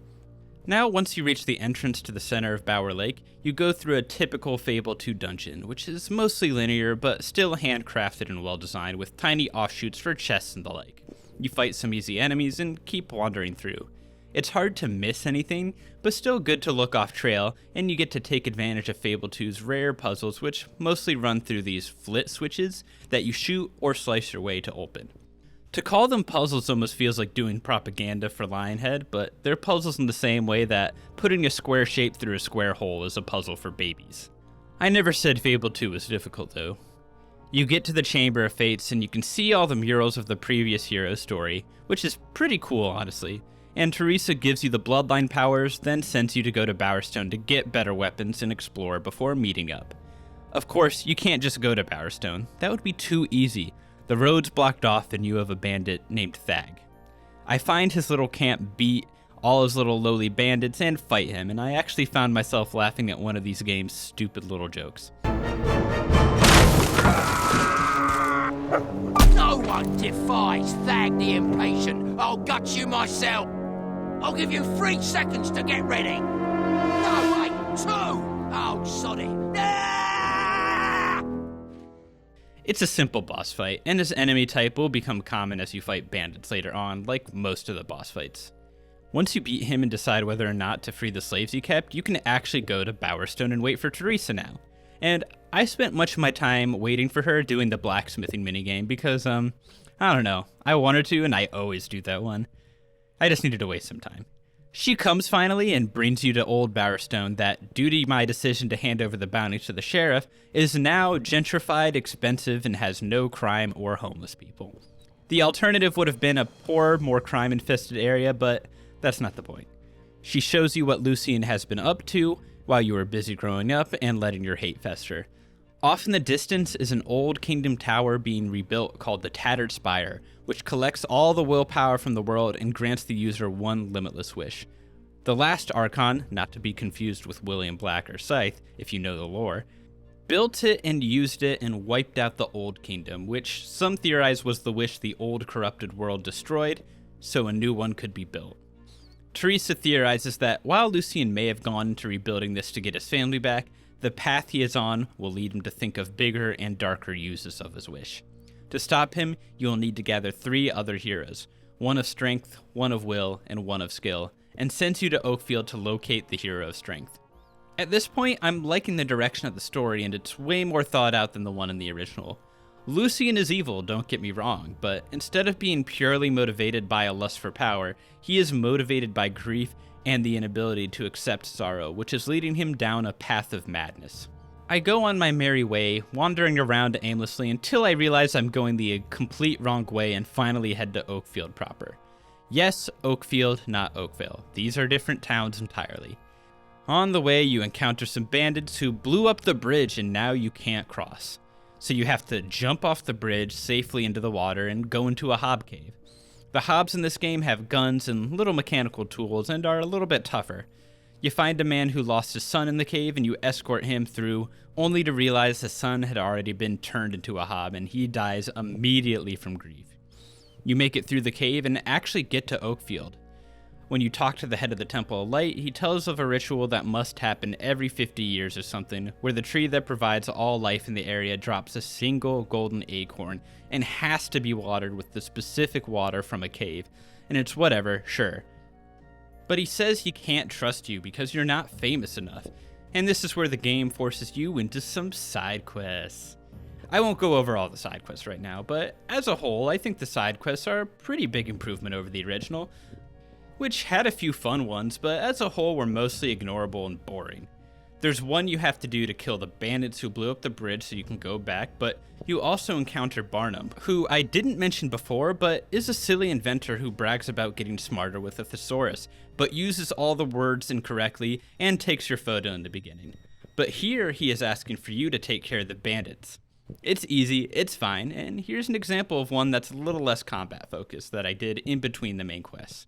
Now, once you reach the entrance to the center of Bower Lake, you go through a typical Fable 2 dungeon, which is mostly linear, but still handcrafted and well-designed with tiny offshoots for chests and the like. You fight some easy enemies and keep wandering through. It's hard to miss anything, but still good to look off trail, and you get to take advantage of Fable 2's rare puzzles, which mostly run through these flit switches that you shoot or slice your way to open. To call them puzzles almost feels like doing propaganda for Lionhead, but they're puzzles in the same way that putting a square shape through a square hole is a puzzle for babies. I never said Fable 2 was difficult though. You get to the Chamber of Fates and you can see all the murals of the previous hero's story, which is pretty cool honestly, and Teresa gives you the bloodline powers, then sends you to go to Bowerstone to get better weapons and explore before meeting up. Of course, you can't just go to Bowerstone, that would be too easy. The road's blocked off and you have a bandit named Thag. I find his little camp, beat all his little lowly bandits, and fight him, and I actually found myself laughing at one of these game's stupid little jokes. No one defies Thag the Impatient. I'll gut you myself. I'll give you 3 seconds to get ready. No, wait, 2! Oh, soddy. It's a simple boss fight, and his enemy type will become common as you fight bandits later on, like most of the boss fights. Once you beat him and decide whether or not to free the slaves you kept, you can actually go to Bowerstone and wait for Teresa now. And I spent much of my time waiting for her doing the blacksmithing minigame because, I don't know, I wanted to and I always do that one. I just needed to waste some time. She comes finally and brings you to Old Bowerstone that, due to my decision to hand over the bounty to the sheriff, is now gentrified, expensive, and has no crime or homeless people. The alternative would have been a poor, more crime-infested area, but that's not the point. She shows you what Lucien has been up to while you were busy growing up and letting your hate fester. Off in the distance is an old kingdom tower being rebuilt called the Tattered Spire, which collects all the willpower from the world and grants the user one limitless wish. The last Archon, not to be confused with William Black or Scythe, if you know the lore, built it and used it and wiped out the old kingdom, which some theorize was the wish the old corrupted world destroyed, so a new one could be built. Teresa theorizes that while Lucien may have gone into rebuilding this to get his family back, the path he is on will lead him to think of bigger and darker uses of his wish. To stop him, you will need to gather 3 other heroes, one of strength, one of will, and one of skill, and sends you to Oakfield to locate the hero of strength. At this point, I'm liking the direction of the story, and it's way more thought out than the one in the original. Lucien is evil, don't get me wrong, but instead of being purely motivated by a lust for power, he is motivated by grief and the inability to accept sorrow, which is leading him down a path of madness. I go on my merry way, wandering around aimlessly until I realize I'm going the complete wrong way and finally head to Oakfield proper. Yes, Oakfield, not Oakville. These are different towns entirely. On the way, you encounter some bandits who blew up the bridge and now you can't cross. So you have to jump off the bridge safely into the water and go into a hob cave. The hobs in this game have guns and little mechanical tools and are a little bit tougher. You find a man who lost his son in the cave and you escort him through, only to realize the son had already been turned into a hob and he dies immediately from grief. You make it through the cave and actually get to Oakfield. When you talk to the head of the Temple of Light, he tells of a ritual that must happen every 50 years or something, where the tree that provides all life in the area drops a single golden acorn and has to be watered with the specific water from a cave. And it's whatever, sure. But he says he can't trust you because you're not famous enough. And this is where the game forces you into some side quests. I won't go over all the side quests right now, but as a whole, I think the side quests are a pretty big improvement over the original, which had a few fun ones, but as a whole were mostly ignorable and boring. There's one you have to do to kill the bandits who blew up the bridge so you can go back, but you also encounter Barnum, who I didn't mention before, but is a silly inventor who brags about getting smarter with a thesaurus, but uses all the words incorrectly and takes your photo in the beginning. But here he is asking for you to take care of the bandits. It's easy, it's fine, and here's an example of one that's a little less combat focused that I did in between the main quests.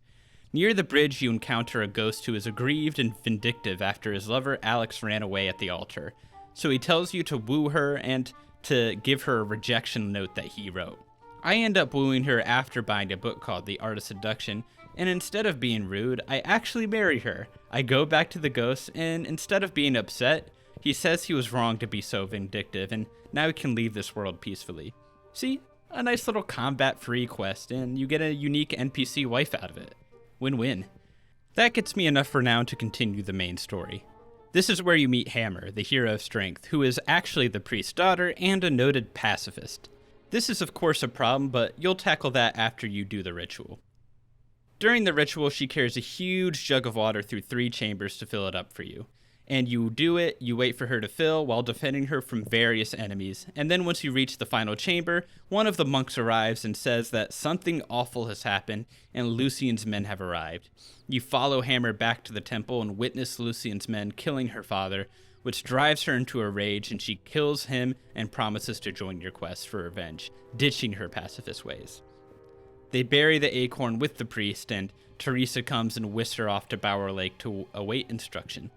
Near the bridge, you encounter a ghost who is aggrieved and vindictive after his lover Alex ran away at the altar. So he tells you to woo her and to give her a rejection note that he wrote. I end up wooing her after buying a book called The Art of Seduction, and instead of being rude, I actually marry her. I go back to the ghost, and instead of being upset, he says he was wrong to be so vindictive, and now he can leave this world peacefully. See? A nice little combat-free quest, and you get a unique NPC wife out of it. Win-win. That gets me enough for now to continue the main story. This is where you meet Hammer, the hero of strength, who is actually the priest's daughter and a noted pacifist. This is of course a problem, but you'll tackle that after you do the ritual. During the ritual, she carries a huge jug of water through 3 chambers to fill it up for you. And you do it, you wait for her to fill while defending her from various enemies, and then once you reach the final chamber, one of the monks arrives and says that something awful has happened and Lucien's men have arrived. You follow Hammer back to the temple and witness Lucien's men killing her father, which drives her into a rage, and she kills him and promises to join your quest for revenge, ditching her pacifist ways. They bury the acorn with the priest, and Teresa comes and whisks her off to Bower Lake to await instruction.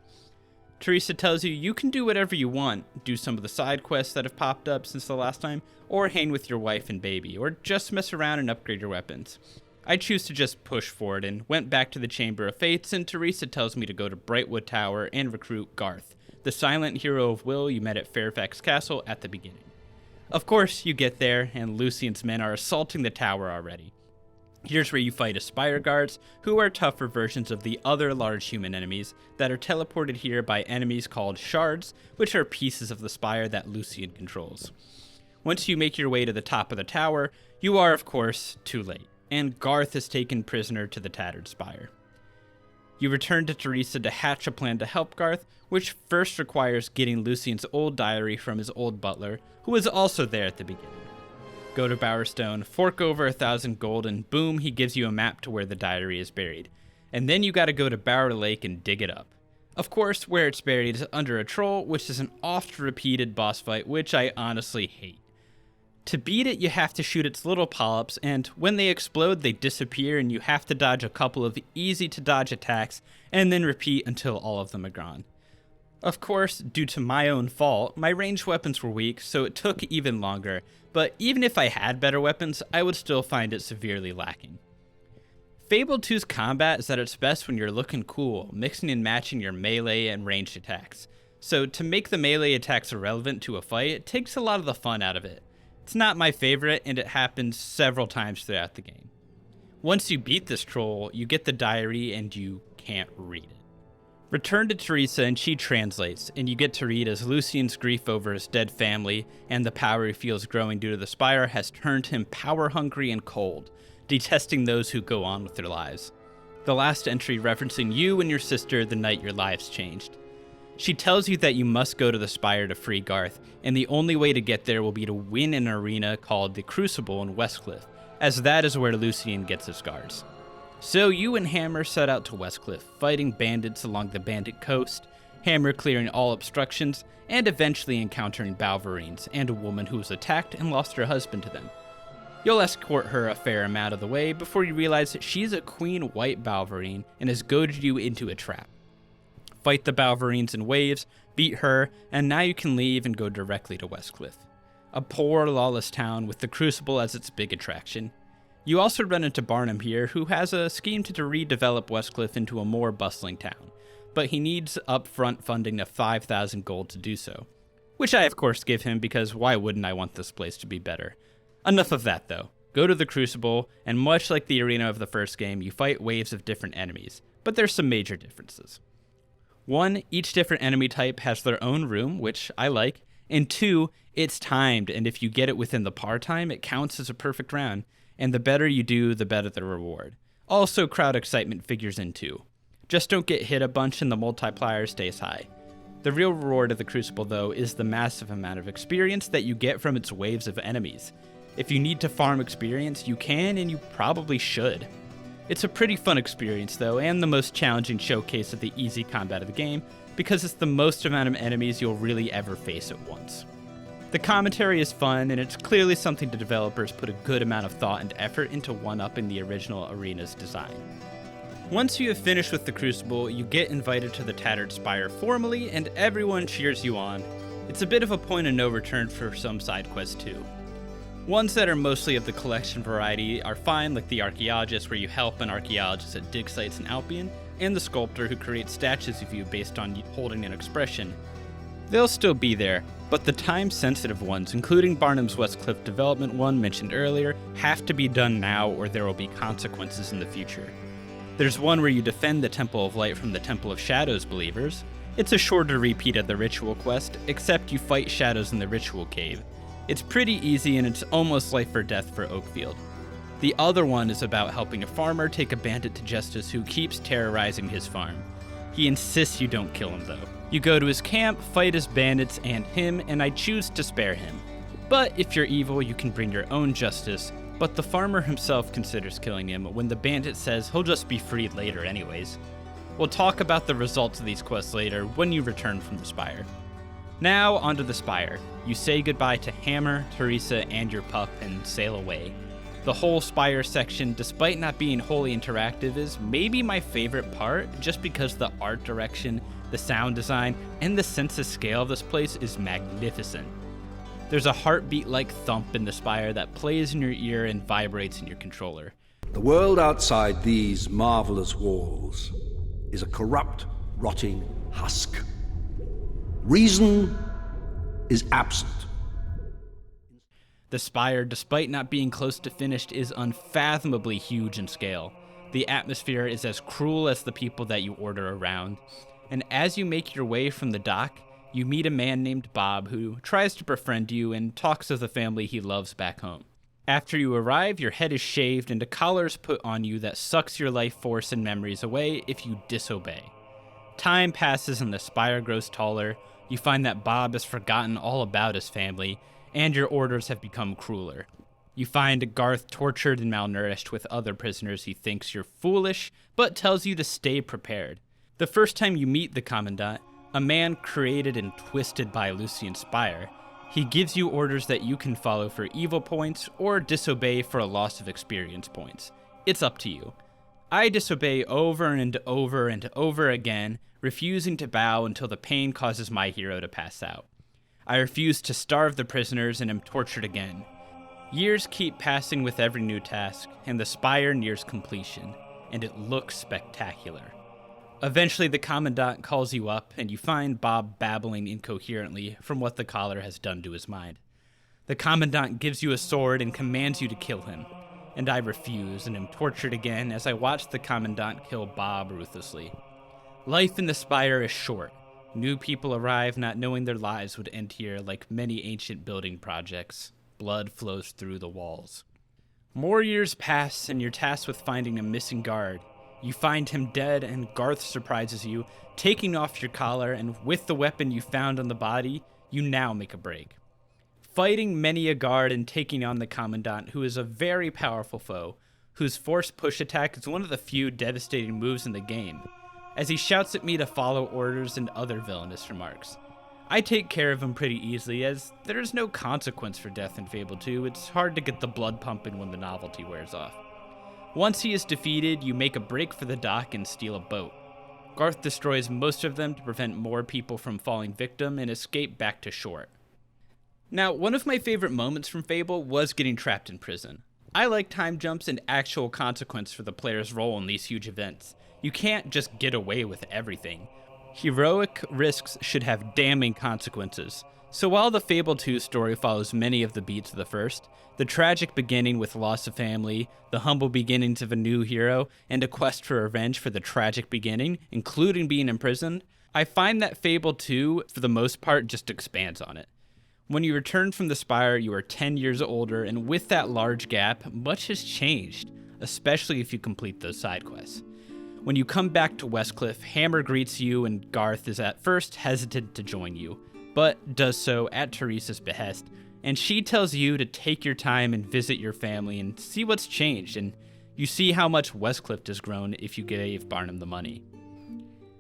Teresa tells you you can do whatever you want, do some of the side quests that have popped up since the last time, or hang with your wife and baby, or just mess around and upgrade your weapons. I choose to just push forward and went back to the Chamber of Fates, and Teresa tells me to go to Brightwood Tower and recruit Garth, the silent hero of Will you met at Fairfax Castle at the beginning. Of course, you get there, and Lucien's men are assaulting the tower already. Here's where you fight Aspire guards, who are tougher versions of the other large human enemies that are teleported here by enemies called shards, which are pieces of the spire that Lucien controls. Once you make your way to the top of the tower, you are, of course, too late, and Garth is taken prisoner to the Tattered Spire. You return to Teresa to hatch a plan to help Garth, which first requires getting Lucien's old diary from his old butler, who was also there at the beginning. Go to Bowerstone, fork over 1,000 gold, and boom, he gives you a map to where the diary is buried. And then you gotta go to Bower Lake and dig it up. Of course, where it's buried is under a troll, which is an oft-repeated boss fight, which I honestly hate. To beat it, you have to shoot its little polyps, and when they explode, they disappear, and you have to dodge a couple of easy-to-dodge attacks, and then repeat until all of them are gone. Of course, due to my own fault, my ranged weapons were weak, so it took even longer, but even if I had better weapons, I would still find it severely lacking. Fable 2's combat is at its best when you're looking cool, mixing and matching your melee and ranged attacks. So to make the melee attacks irrelevant to a fight, it takes a lot of the fun out of it. It's not my favorite, and it happens several times throughout the game. Once you beat this troll, you get the diary and you can't read it. Return to Teresa and she translates, and you get to read as Lucien's grief over his dead family and the power he feels growing due to the Spire has turned him power-hungry and cold, detesting those who go on with their lives. The last entry referencing you and your sister the night your lives changed. She tells you that you must go to the Spire to free Garth, and the only way to get there will be to win an arena called the Crucible in Westcliff, as that is where Lucien gets his scars. So you and Hammer set out to Westcliff, fighting bandits along the bandit coast, Hammer clearing all obstructions, and eventually encountering Balverines and a woman who was attacked and lost her husband to them. You'll escort her a fair amount of the way before you realize that she's a queen white Balverine and has goaded you into a trap. Fight the Balverines in waves, beat her, and now you can leave and go directly to Westcliff, a poor, lawless town with the Crucible as its big attraction. You also run into Barnum here, who has a scheme to redevelop Westcliff into a more bustling town, but he needs upfront funding of 5,000 gold to do so, which I of course give him because why wouldn't I want this place to be better? Enough of that though. Go to the Crucible, and much like the arena of the first game, you fight waves of different enemies, but there's some major differences. 1, each different enemy type has their own room, which I like, and 2, it's timed, and if you get it within the par time, it counts as a perfect round. And the better you do, the better the reward. Also, crowd excitement figures in too. Just don't get hit a bunch and the multiplier stays high. The real reward of the Crucible, though, is the massive amount of experience that you get from its waves of enemies. If you need to farm experience, you can and you probably should. It's a pretty fun experience, though, and the most challenging showcase of the easy combat of the game, because it's the most amount of enemies you'll really ever face at once. The commentary is fun, and it's clearly something the developers put a good amount of thought and effort into one-upping the original arena's design. Once you have finished with the Crucible, you get invited to the Tattered Spire formally, and everyone cheers you on. It's a bit of a point of no return for some side quests too. Ones that are mostly of the collection variety are fine, like the Archaeologist, where you help an archaeologist at dig sites in Albion, and the Sculptor, who creates statues of you based on holding an expression. They'll still be there, but the time-sensitive ones, including Barnum's Westcliff development one mentioned earlier, have to be done now or there will be consequences in the future. There's one where you defend the Temple of Light from the Temple of Shadows believers. It's a shorter repeat of the ritual quest, except you fight shadows in the ritual cave. It's pretty easy and it's almost life or death for Oakfield. The other one is about helping a farmer take a bandit to justice who keeps terrorizing his farm. He insists you don't kill him though. You go to his camp, fight his bandits and him, and I choose to spare him. But if you're evil, you can bring your own justice, but the farmer himself considers killing him when the bandit says he'll just be freed later anyways. We'll talk about the results of these quests later when you return from the Spire. Now, onto the Spire. You say goodbye to Hammer, Teresa, and your pup and sail away. The whole Spire section, despite not being wholly interactive, is maybe my favorite part just because the art direction, the sound design, and the sense of scale of this place is magnificent. There's a heartbeat-like thump in the Spire that plays in your ear and vibrates in your controller. The world outside these marvelous walls is a corrupt, rotting husk. Reason is absent. The Spire, despite not being close to finished, is unfathomably huge in scale. The atmosphere is as cruel as the people that you order around. And as you make your way from the dock, you meet a man named Bob who tries to befriend you and talks of the family he loves back home. After you arrive, your head is shaved and a collar is put on you that sucks your life force and memories away if you disobey. Time passes and the Spire grows taller. You find that Bob has forgotten all about his family, and your orders have become crueler. You find Garth tortured and malnourished with other prisoners he thinks you're foolish, but tells you to stay prepared. The first time you meet the Commandant, a man created and twisted by Lucian Spire, he gives you orders that you can follow for evil points or disobey for a loss of experience points. It's up to you. I disobey over and over and over again, refusing to bow until the pain causes my hero to pass out. I refuse to starve the prisoners and am tortured again. Years keep passing with every new task, and the Spire nears completion, and it looks spectacular. Eventually, the Commandant calls you up, and you find Bob babbling incoherently from what the collar has done to his mind. The Commandant gives you a sword and commands you to kill him, and I refuse and am tortured again as I watch the Commandant kill Bob ruthlessly. Life in the Spire is short. New people arrive not knowing their lives would end here like many ancient building projects. Blood flows through the walls. More years pass, and you're tasked with finding a missing guard. You find him dead, and Garth surprises you, taking off your collar, and with the weapon you found on the body, you now make a break. Fighting many a guard and taking on the Commandant, who is a very powerful foe, whose force push attack is one of the few devastating moves in the game, as he shouts at me to follow orders and other villainous remarks. I take care of him pretty easily, as there is no consequence for death in Fable 2. It's hard to get the blood pumping when the novelty wears off. Once he is defeated, you make a break for the dock and steal a boat. Garth destroys most of them to prevent more people from falling victim and escape back to shore. Now, one of my favorite moments from Fable was getting trapped in prison. I like time jumps and actual consequence for the player's role in these huge events. You can't just get away with everything. Heroic risks should have damning consequences. So while the Fable 2 story follows many of the beats of the first, the tragic beginning with loss of family, the humble beginnings of a new hero, and a quest for revenge for the tragic beginning, including being imprisoned, I find that Fable 2, for the most part, just expands on it. When you return from the Spire, you are 10 years older, and with that large gap, much has changed, especially if you complete those side quests. When you come back to Westcliff, Hammer greets you, and Garth is at first hesitant to join you, but does so at Teresa's behest, and she tells you to take your time and visit your family and see what's changed, and you see how much Westcliff has grown if you gave Barnum the money.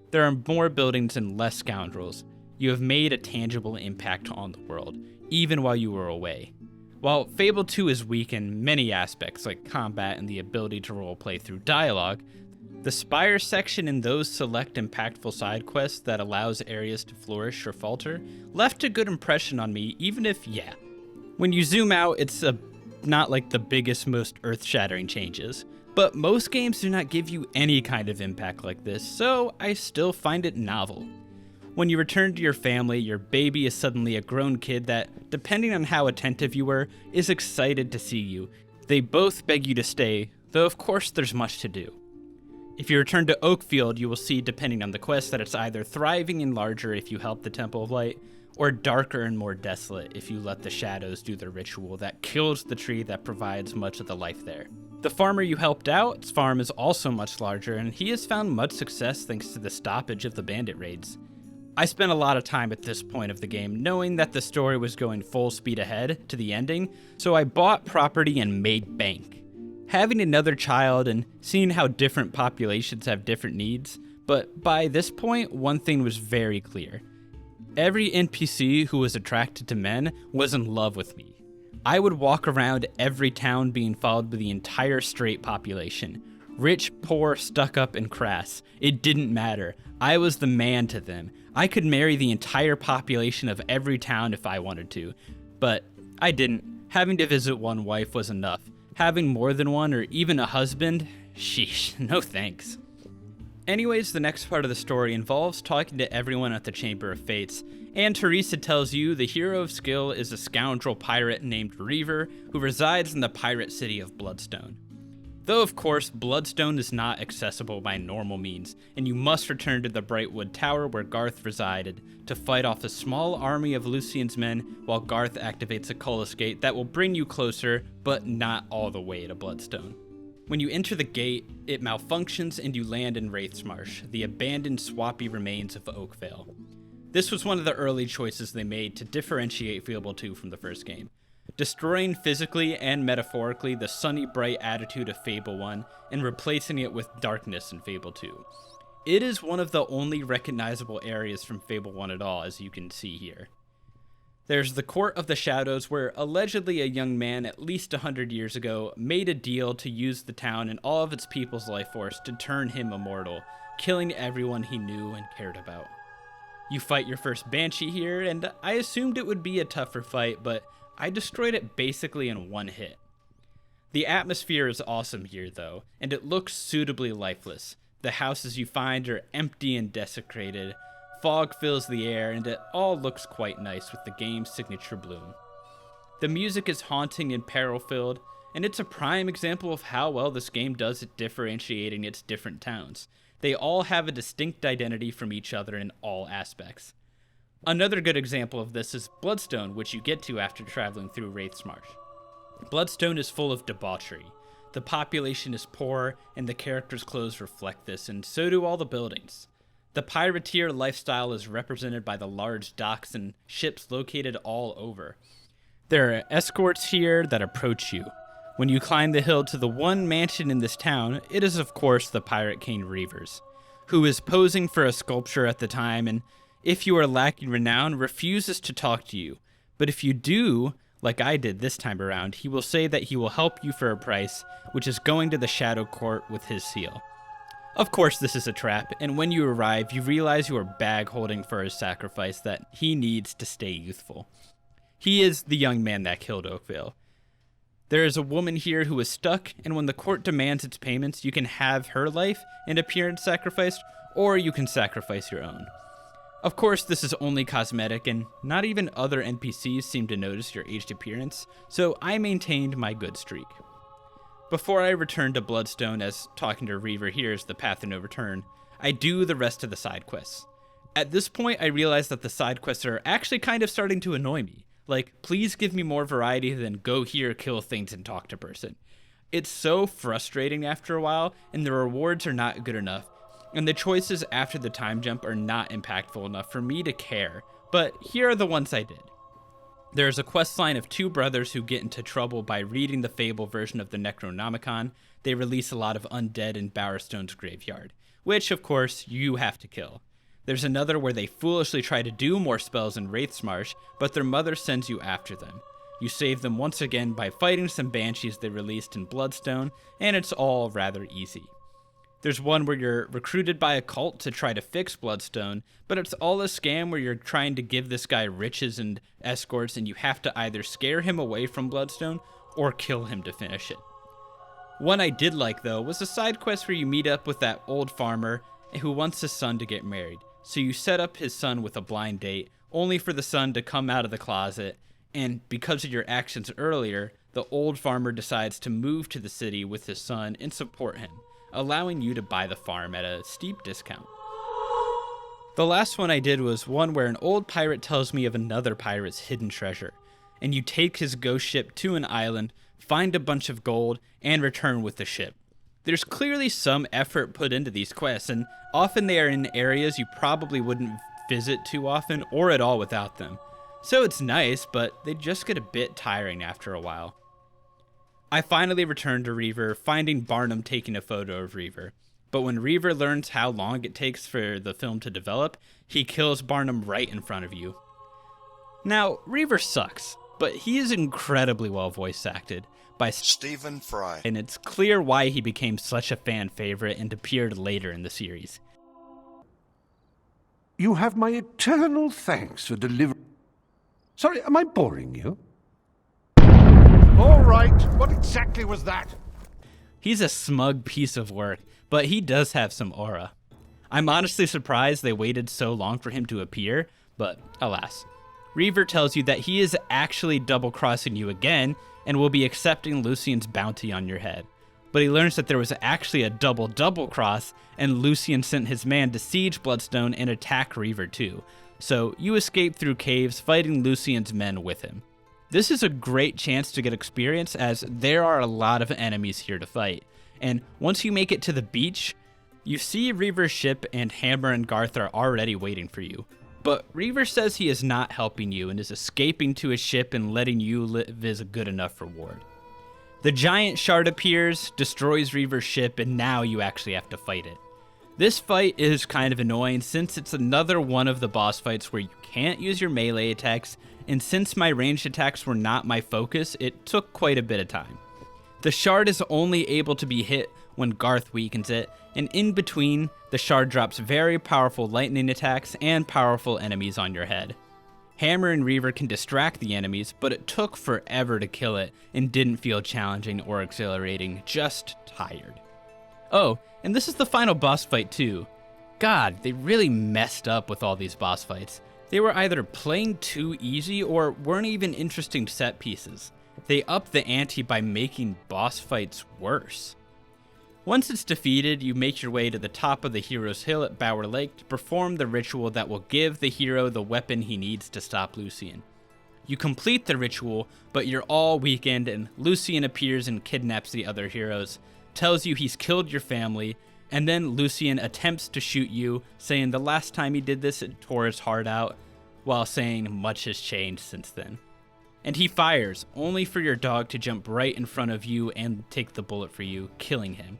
There are more buildings and less scoundrels. You have made a tangible impact on the world, even while you were away. While Fable 2 is weak in many aspects, like combat and the ability to roleplay through dialogue, the Spire section and those select impactful side quests that allows areas to flourish or falter left a good impression on me, even if, when you zoom out, it's not like the biggest, most earth-shattering changes. But most games do not give you any kind of impact like this, so I still find it novel. When you return to your family, your baby is suddenly a grown kid that, depending on how attentive you were, is excited to see you. They both beg you to stay, though of course there's much to do. If you return to Oakfield, you will see, depending on the quest, that it's either thriving and larger if you help the Temple of Light, or darker and more desolate if you let the shadows do their ritual that kills the tree that provides much of the life there. The farmer you helped out's farm is also much larger, and he has found much success thanks to the stoppage of the bandit raids. I spent a lot of time at this point of the game knowing that the story was going full speed ahead to the ending, so I bought property and made bank. Having another child and seeing how different populations have different needs, but by this point, one thing was very clear. Every NPC who was attracted to men was in love with me. I would walk around every town being followed by the entire straight population. Rich, poor, stuck up, and crass. It didn't matter. I was the man to them. I could marry the entire population of every town if I wanted to. But I didn't. Having to visit one wife was enough. Having more than one or even a husband? Sheesh, no thanks. Anyways, the next part of the story involves talking to everyone at the Chamber of Fates, and Teresa tells you the hero of skill is a scoundrel pirate named Reaver who resides in the pirate city of Bloodstone. Though of course, Bloodstone is not accessible by normal means, and you must return to the Brightwood Tower where Garth resided to fight off a small army of Lucian's men while Garth activates a Cullis Gate that will bring you closer, but not all the way to Bloodstone. When you enter the gate, it malfunctions and you land in Wraith's Marsh, the abandoned swampy remains of Oakvale. This was one of the early choices they made to differentiate Fable 2 from the first game, destroying physically and metaphorically the sunny bright attitude of Fable 1 and replacing it with darkness in Fable 2. It is one of the only recognizable areas from Fable 1 at all, as you can see here. There's the Court of the Shadows, where allegedly a young man at least 100 years ago made a deal to use the town and all of its people's life force to turn him immortal, killing everyone he knew and cared about. You fight your first Banshee here, and I assumed it would be a tougher fight, but I destroyed it basically in one hit. The atmosphere is awesome here though, and it looks suitably lifeless. The houses you find are empty and desecrated. Fog fills the air, and it all looks quite nice with the game's signature bloom. The music is haunting and peril-filled, and it's a prime example of how well this game does at differentiating its different towns. They all have a distinct identity from each other in all aspects. Another good example of this is Bloodstone, which you get to after traveling through Wraith's Marsh. Bloodstone is full of debauchery. The population is poor, and the characters' clothes reflect this, and so do all the buildings. The pirateer lifestyle is represented by the large docks and ships located all over. There are escorts here that approach you. When you climb the hill to the one mansion in this town, it is of course the Pirate King Reavers, who is posing for a sculpture at the time, and if you are lacking renown, refuses to talk to you. But if you do, like I did this time around, he will say that he will help you for a price, which is going to the Shadow Court with his seal. Of course this is a trap, and when you arrive, you realize you are bag-holding for his sacrifice that he needs to stay youthful. He is the young man that killed Oakvale. There is a woman here who is stuck, and when the court demands its payments, you can have her life and appearance sacrificed, or you can sacrifice your own. Of course, this is only cosmetic, and not even other NPCs seem to notice your aged appearance, so I maintained my good streak. Before I return to Bloodstone, as talking to Reaver here is the path of no return, I do the rest of the side quests. At this point, I realize that the side quests are actually kind of starting to annoy me. Like, please give me more variety than go here, kill things, and talk to person. It's so frustrating after a while, and the rewards are not good enough, and the choices after the time jump are not impactful enough for me to care, but here are the ones I did. There is a quest line of two brothers who get into trouble by reading the Fable version of the Necronomicon. They release a lot of undead in Bowerstone's graveyard, which, of course, you have to kill. There's another where they foolishly try to do more spells in Wraith's Marsh, but their mother sends you after them. You save them once again by fighting some banshees they released in Bloodstone, and it's all rather easy. There's one where you're recruited by a cult to try to fix Bloodstone, but it's all a scam where you're trying to give this guy riches and escorts, and you have to either scare him away from Bloodstone or kill him to finish it. One I did like, though, was a side quest where you meet up with that old farmer who wants his son to get married. So you set up his son with a blind date, only for the son to come out of the closet, and because of your actions earlier, the old farmer decides to move to the city with his son and support him. allowing you to buy the farm at a steep discount. The last one I did was one where an old pirate tells me of another pirate's hidden treasure, and you take his ghost ship to an island, find a bunch of gold, and return with the ship. There's clearly some effort put into these quests, and often they are in areas you probably wouldn't visit too often or at all without them. So it's nice, but they just get a bit tiring after a while. I finally returned to Reaver, finding Barnum taking a photo of Reaver. But when Reaver learns how long it takes for the film to develop, he kills Barnum right in front of you. Now, Reaver sucks, but he is incredibly well voice acted by Stephen Fry, and it's clear why he became such a fan favorite and appeared later in the series. You have my eternal thanks for delivering. Sorry, am I boring you? All right, what exactly was that? He's a smug piece of work, but he does have some aura. I'm honestly surprised they waited so long for him to appear, but alas. Reaver tells you that he is actually double-crossing you again and will be accepting Lucien's bounty on your head. But he learns that there was actually a double cross, and Lucien sent his man to siege Bloodstone and attack Reaver too. So you escape through caves, fighting Lucien's men with him. This is a great chance to get experience, as there are a lot of enemies here to fight. And once you make it to the beach, you see Reaver's ship, and Hammer and Garth are already waiting for you. But Reaver says he is not helping you and is escaping to his ship and letting you live as a good enough reward. The giant shard appears, destroys Reaver's ship, and now you actually have to fight it. This fight is kind of annoying since it's another one of the boss fights where you can't use your melee attacks, and since my ranged attacks were not my focus, it took quite a bit of time. The shard is only able to be hit when Garth weakens it, and in between, the shard drops very powerful lightning attacks and powerful enemies on your head. Hammer and Reaver can distract the enemies, but it took forever to kill it and didn't feel challenging or exhilarating, just tired. Oh, and this is the final boss fight too. God, they really messed up with all these boss fights. They were either playing too easy or weren't even interesting set pieces. They upped the ante by making boss fights worse. Once it's defeated, you make your way to the top of the hero's hill at Bower Lake to perform the ritual that will give the hero the weapon he needs to stop Lucien. You complete the ritual, but you're all weakened, and Lucien appears and kidnaps the other heroes, tells you he's killed your family, and then Lucien attempts to shoot you, saying the last time he did this it tore his heart out, while saying much has changed since then. And he fires, only for your dog to jump right in front of you and take the bullet for you, killing him.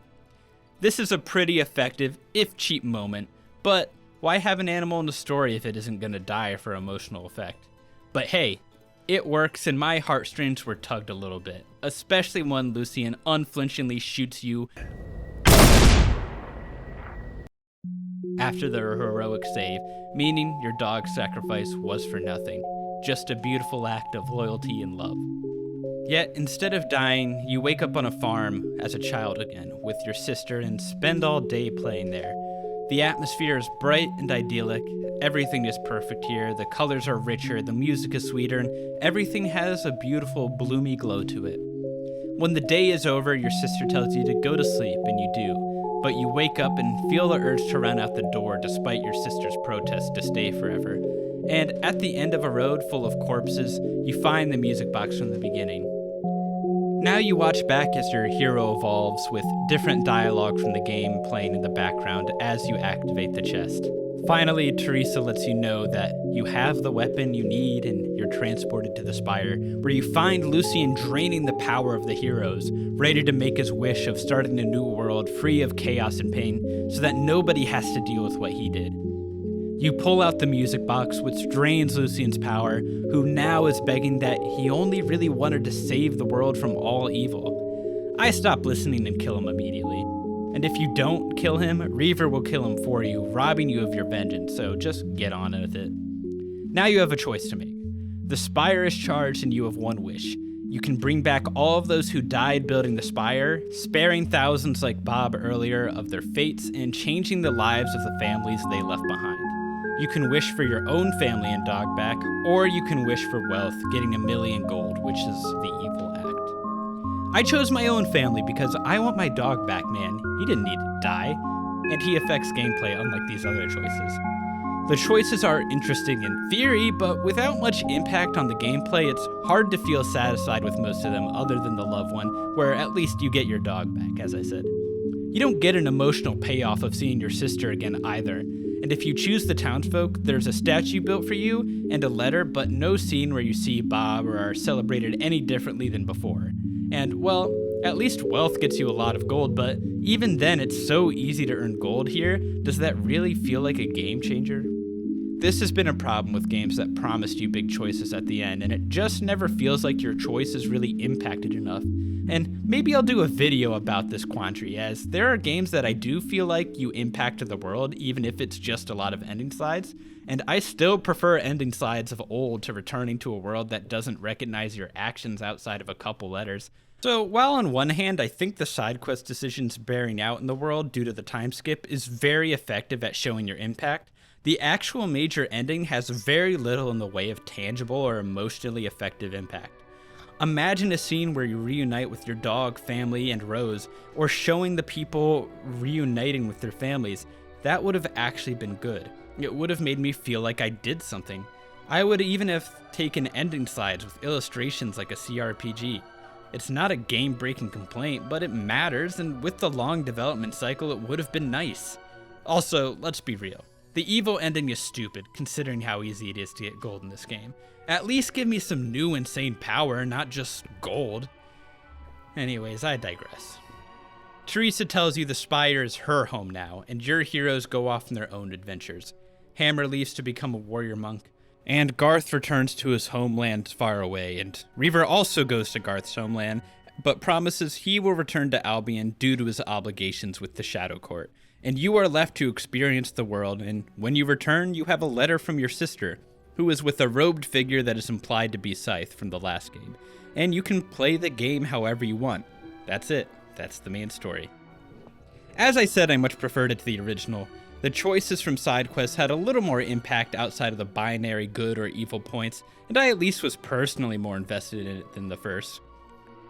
This is a pretty effective, if cheap moment, but why have an animal in the story if it isn't going to die for emotional effect? But hey, it works, and my heartstrings were tugged a little bit, especially when Lucien unflinchingly shoots you after the heroic save, meaning your dog's sacrifice was for nothing, just a beautiful act of loyalty and love. Yet, instead of dying, you wake up on a farm as a child again with your sister and spend all day playing there. The atmosphere is bright and idyllic, everything is perfect here, the colors are richer, the music is sweeter, and everything has a beautiful, bloomy glow to it. When the day is over, your sister tells you to go to sleep, and you do, but you wake up and feel the urge to run out the door despite your sister's protest to stay forever. And at the end of a road full of corpses, you find the music box from the beginning. Now you watch back as your hero evolves with different dialogue from the game playing in the background as you activate the chest. Finally, Teresa lets you know that you have the weapon you need and you're transported to the Spire, where you find Lucien draining the power of the heroes, ready to make his wish of starting a new world free of chaos and pain so that nobody has to deal with what he did. You pull out the music box, which drains Lucien's power, who now is begging that he only really wanted to save the world from all evil. I stop listening and kill him immediately. And if you don't kill him, Reaver will kill him for you, robbing you of your vengeance, so just get on with it. Now you have a choice to make. The Spire is charged and you have one wish. You can bring back all of those who died building the Spire, sparing thousands like Bob earlier of their fates and changing the lives of the families they left behind. You can wish for your own family and dog back, or you can wish for wealth, getting 1,000,000 gold, which is the evil act. I chose my own family because I want my dog back, man. He didn't need to die. And he affects gameplay unlike these other choices. The choices are interesting in theory, but without much impact on the gameplay, it's hard to feel satisfied with most of them other than the loved one, where at least you get your dog back, as I said. You don't get an emotional payoff of seeing your sister again either, and if you choose the townsfolk, there's a statue built for you and a letter, but no scene where you see Bob or are celebrated any differently than before. And, well, at least wealth gets you a lot of gold, but even then it's so easy to earn gold here. Does that really feel like a game changer? This has been a problem with games that promised you big choices at the end, and it just never feels like your choice is really impacted enough. And maybe I'll do a video about this quandary, as there are games that I do feel like you impacted the world, even if it's just a lot of ending slides, and I still prefer ending slides of old to returning to a world that doesn't recognize your actions outside of a couple letters. So while on one hand I think the side quest decisions bearing out in the world due to the time skip is very effective at showing your impact, the actual major ending has very little in the way of tangible or emotionally effective impact. Imagine a scene where you reunite with your dog, family, and Rose, or showing the people reuniting with their families. That would have actually been good. It would have made me feel like I did something. I would even have taken ending slides with illustrations like a CRPG. It's not a game-breaking complaint, but it matters, and with the long development cycle, it would have been nice. Also, let's be real. The evil ending is stupid, considering how easy it is to get gold in this game. At least give me some new insane power, not just gold. Anyways, I digress. Teresa tells you the Spire is her home now, and your heroes go off on their own adventures. Hammer leaves to become a warrior monk, and Garth returns to his homeland far away, and Reaver also goes to Garth's homeland, but promises he will return to Albion due to his obligations with the Shadow Court. And you are left to experience the world, and when you return, you have a letter from your sister, who is with a robed figure that is implied to be Scythe from the last game. And you can play the game however you want. That's it. That's the main story. As I said, I much preferred it to the original. The choices from side quests had a little more impact outside of the binary good or evil points, and I at least was personally more invested in it than the first.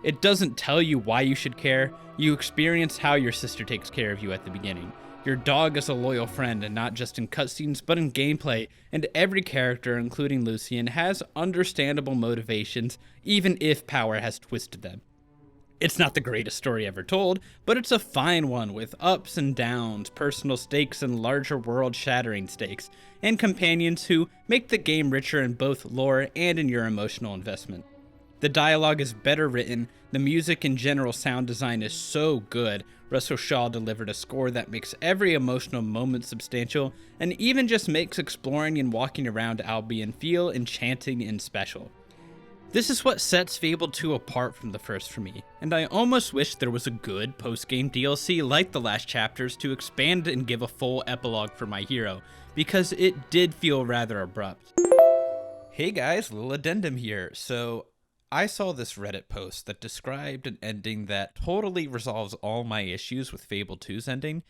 It doesn't tell you why you should care. You experience how your sister takes care of you at the beginning. Your dog is a loyal friend, and not just in cutscenes, but in gameplay, and every character, including Lucian, has understandable motivations, even if power has twisted them. It's not the greatest story ever told, but it's a fine one with ups and downs, personal stakes and larger world-shattering stakes, and companions who make the game richer in both lore and in your emotional investment. The dialogue is better written, the music and general sound design is so good. Russell Shaw delivered a score that makes every emotional moment substantial, and even just makes exploring and walking around Albion feel enchanting and special. This is what sets Fable 2 apart from the first for me, and I almost wish there was a good post-game DLC like the last chapters to expand and give a full epilogue for my hero, because it did feel rather abrupt. Hey guys, little addendum here. So I saw this Reddit post that described an ending that totally resolves all my issues with Fable 2's ending.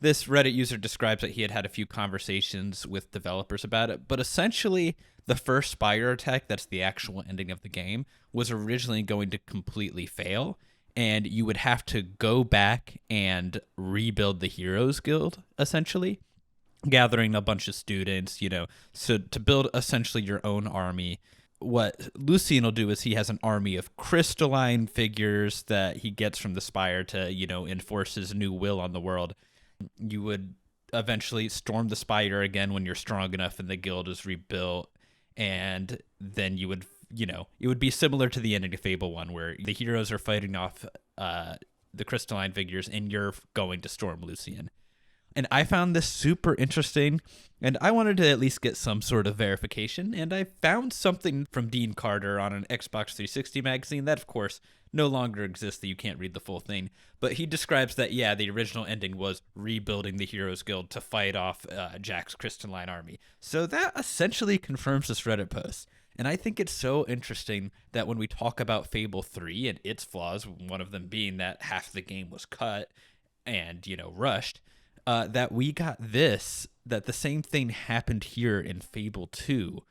This Reddit user describes that he had had a few conversations with developers about it, but essentially the first Spire attack, that's the actual ending of the game, was originally going to completely fail, and you would have to go back and rebuild the Heroes Guild, essentially, gathering a bunch of students, so to build essentially your own army. What Lucian will do is he has an army of crystalline figures that he gets from the Spire to, enforce his new will on the world. You would eventually storm the Spire again when you're strong enough and the guild is rebuilt, and then you would, it would be similar to the ending of Fable 1, where the heroes are fighting off the crystalline figures and you're going to storm Lucian. And I found this super interesting, and I wanted to at least get some sort of verification, and I found something from Dean Carter on an Xbox 360 magazine that, of course, no longer exists, that you can't read the full thing. But he describes that, yeah, the original ending was rebuilding the Heroes Guild to fight off Jack's crystalline army. So that essentially confirms this Reddit post. And I think it's so interesting that when we talk about Fable 3 and its flaws, one of them being that half the game was cut and, rushed, that we got that the same thing happened here in Fable 2,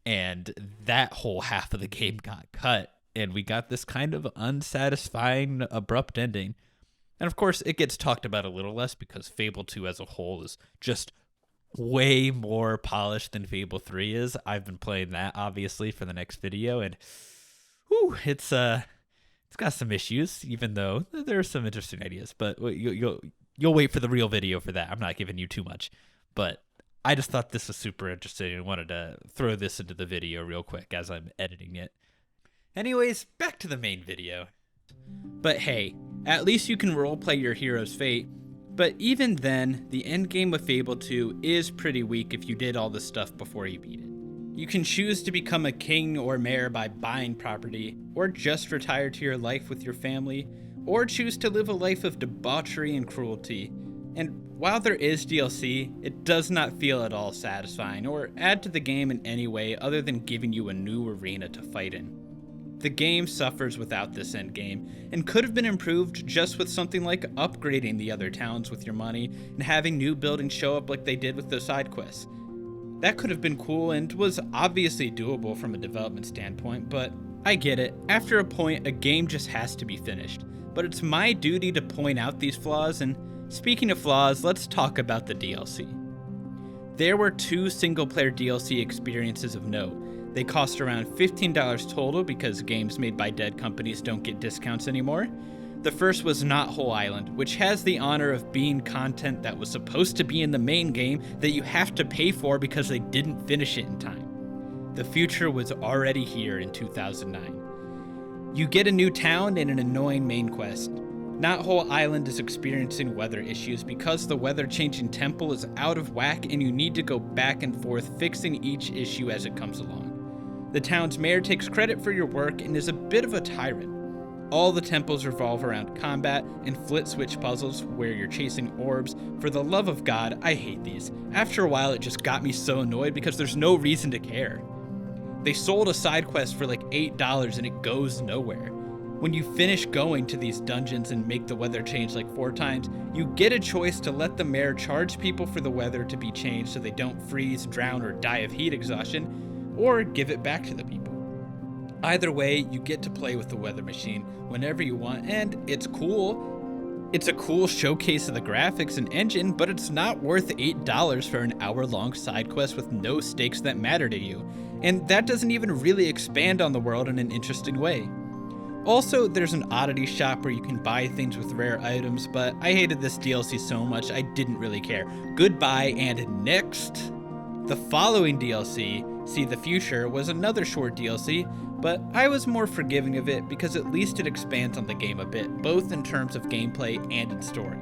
and that whole half of the game got cut and we got this kind of unsatisfying, abrupt ending. And of course, it gets talked about a little less because Fable 2 as a whole is just way more polished than Fable 3 is. I've been playing that, obviously, for the next video, and whew, it's got some issues, even though there are some interesting ideas. But you'll wait for the real video for that. I'm not giving you too much. But I just thought this was super interesting and wanted to throw this into the video real quick as I'm editing it. Anyways, back to the main video. But hey, at least you can roleplay your hero's fate. But even then, the endgame of Fable 2 is pretty weak if you did all this stuff before you beat it. You can choose to become a king or mayor by buying property, or just retire to your life with your family, or choose to live a life of debauchery and cruelty. And while there is DLC, it does not feel at all satisfying or add to the game in any way other than giving you a new arena to fight in. The game suffers without this endgame, and could have been improved just with something like upgrading the other towns with your money and having new buildings show up like they did with those side quests. That could have been cool and was obviously doable from a development standpoint, but I get it. After a point, a game just has to be finished. But it's my duty to point out these flaws, and speaking of flaws, let's talk about the DLC. There were 2 single-player DLC experiences of note. They cost around $15 total because games made by dead companies don't get discounts anymore. The first was Not Whole Island, which has the honor of being content that was supposed to be in the main game that you have to pay for because they didn't finish it in time. The future was already here in 2009. You get a new town and an annoying main quest. Not Whole Island is experiencing weather issues because the weather-changing temple is out of whack and you need to go back and forth fixing each issue as it comes along. The town's mayor takes credit for your work and is a bit of a tyrant. All the temples revolve around combat and flit-switch puzzles where you're chasing orbs. For the love of God, I hate these. After a while, it just got me so annoyed because there's no reason to care. They sold a side quest for like $8 and it goes nowhere. When you finish going to these dungeons and make the weather change like 4 times, you get a choice to let the mayor charge people for the weather to be changed so they don't freeze, drown, or die of heat exhaustion, or give it back to the people. Either way, you get to play with the weather machine whenever you want, and it's cool. It's a cool showcase of the graphics and engine, but it's not worth $8 for an hour-long side quest with no stakes that matter to you, and that doesn't even really expand on the world in an interesting way. Also, there's an oddity shop where you can buy things with rare items, but I hated this DLC so much I didn't really care. Goodbye, and next! The following DLC, See the Future, was another short DLC, but I was more forgiving of it because at least it expands on the game a bit, both in terms of gameplay and in story.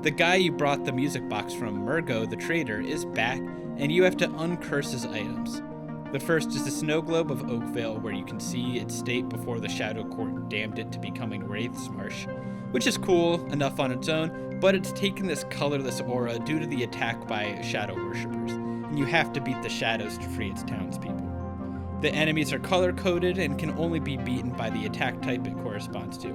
The guy you brought the music box from, Murgo the trader, is back, and you have to uncurse his items. The first is the snow globe of Oakvale, where you can see its state before the Shadow Court damned it to becoming Wraith's Marsh, which is cool enough on its own, but it's taken this colorless aura due to the attack by Shadow Worshippers, and you have to beat the Shadows to free its townspeople. The enemies are color-coded and can only be beaten by the attack type it corresponds to.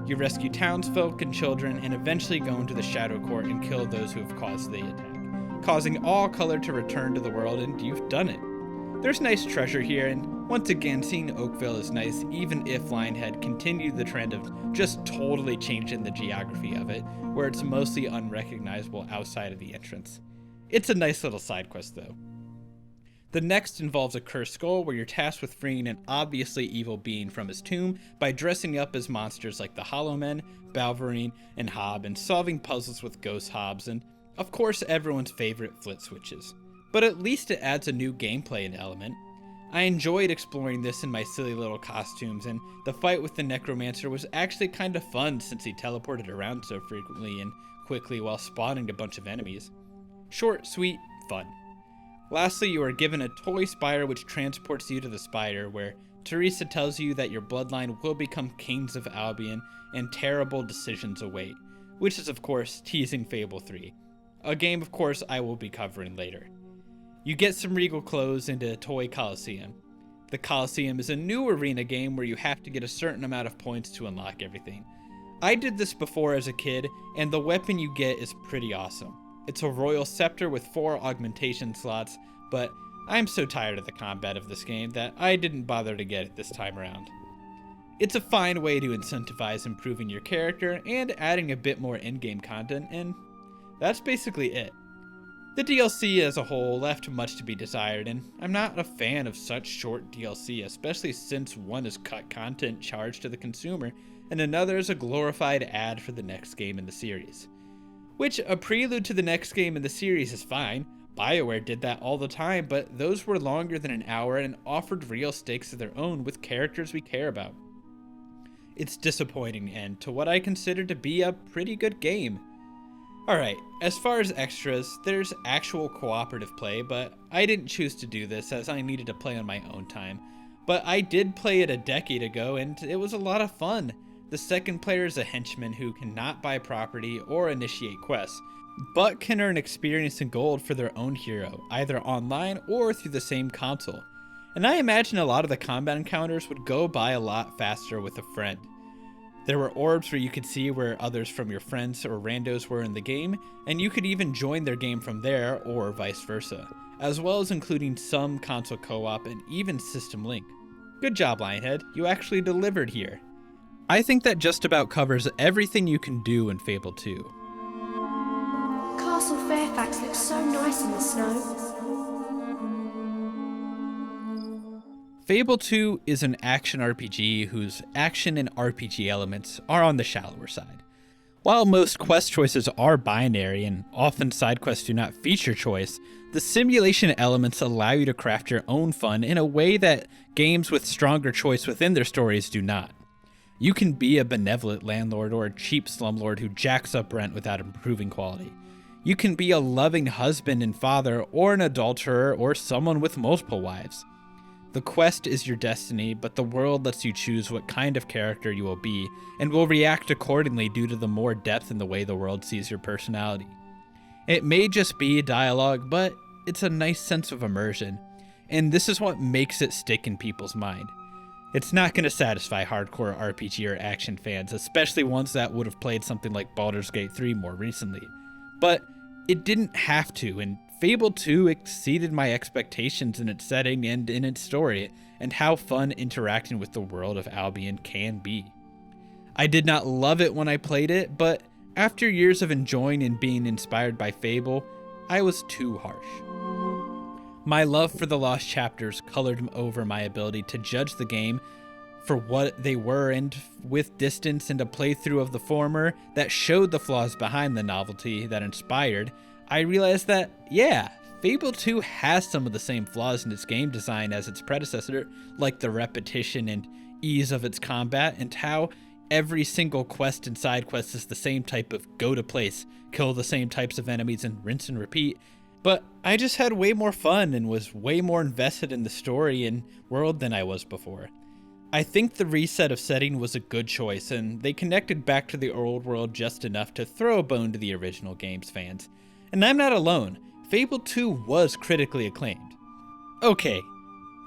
You rescue townsfolk and children and eventually go into the Shadow Court and kill those who have caused the attack, causing all color to return to the world, and you've done it. There's nice treasure here, and once again, seeing Oakville is nice, even if Lionhead continued the trend of just totally changing the geography of it, where it's mostly unrecognizable outside of the entrance. It's a nice little side quest, though. The next involves a cursed skull, where you're tasked with freeing an obviously evil being from his tomb by dressing up as monsters like the Hollow Men, Balverine, and Hob, and solving puzzles with ghost Hobs, and of course everyone's favorite flit switches. But at least it adds a new gameplay element. I enjoyed exploring this in my silly little costumes, and the fight with the Necromancer was actually kind of fun since he teleported around so frequently and quickly while spawning a bunch of enemies. Short, sweet, fun. Lastly, you are given a toy spire which transports you to the spire, where Teresa tells you that your bloodline will become Kings of Albion and terrible decisions await, which is of course teasing Fable 3, a game of course I will be covering later. You get some regal clothes into a toy Coliseum. The Coliseum is a new arena game where you have to get a certain amount of points to unlock everything. I did this before as a kid, and the weapon you get is pretty awesome. It's a royal scepter with 4 augmentation slots, but I'm so tired of the combat of this game that I didn't bother to get it this time around. It's a fine way to incentivize improving your character and adding a bit more in-game content, and that's basically it. The DLC as a whole left much to be desired, and I'm not a fan of such short DLC, especially since one is cut content charged to the consumer, and another is a glorified ad for the next game in the series. Which, a prelude to the next game in the series is fine. BioWare did that all the time, but those were longer than an hour and offered real stakes of their own with characters we care about. It's disappointing end to what I consider to be a pretty good game. Alright, as far as extras, there's actual cooperative play, but I didn't choose to do this as I needed to play on my own time. But I did play it a decade ago and it was a lot of fun. The second player is a henchman who cannot buy property or initiate quests, but can earn experience and gold for their own hero, either online or through the same console. And I imagine a lot of the combat encounters would go by a lot faster with a friend. There were orbs where you could see where others from your friends or randos were in the game, and you could even join their game from there or vice versa, as well as including some console co-op and even system link. Good job, Lionhead, you actually delivered here. I think that just about covers everything you can do in Fable 2. Castle Fairfax looks so nice in the snow. Fable 2 is an action RPG whose action and RPG elements are on the shallower side. While most quest choices are binary and often side quests do not feature choice, the simulation elements allow you to craft your own fun in a way that games with stronger choice within their stories do not. You can be a benevolent landlord or a cheap slumlord who jacks up rent without improving quality. You can be a loving husband and father or an adulterer or someone with multiple wives. The quest is your destiny, but the world lets you choose what kind of character you will be, and will react accordingly due to the more depth in the way the world sees your personality. It may just be dialogue, but it's a nice sense of immersion, and this is what makes it stick in people's mind. It's not going to satisfy hardcore RPG or action fans, especially ones that would have played something like Baldur's Gate 3 more recently. But it didn't have to, and Fable 2 exceeded my expectations in its setting and in its story, and how fun interacting with the world of Albion can be. I did not love it when I played it, but after years of enjoying and being inspired by Fable, I was too harsh. My love for the Lost Chapters colored over my ability to judge the game for what they were, and with distance and a playthrough of the former that showed the flaws behind the novelty that inspired, I realized that, yeah, Fable 2 has some of the same flaws in its game design as its predecessor, like the repetition and ease of its combat, and how every single quest and side quest is the same type of go to place, kill the same types of enemies and rinse and repeat. But I just had way more fun and was way more invested in the story and world than I was before. I think the reset of setting was a good choice, and they connected back to the old world just enough to throw a bone to the original game's fans. And I'm not alone. Fable 2 was critically acclaimed. Okay,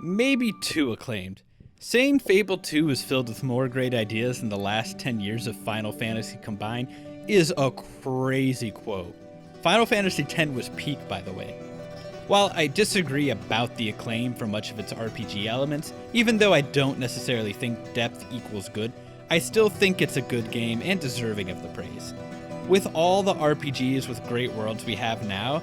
maybe too acclaimed. Saying Fable 2 is filled with more great ideas than the last 10 years of Final Fantasy combined is a crazy quote. Final Fantasy X was peak, by the way. While I disagree about the acclaim for much of its RPG elements, even though I don't necessarily think depth equals good, I still think it's a good game and deserving of the praise. With all the RPGs with great worlds we have now,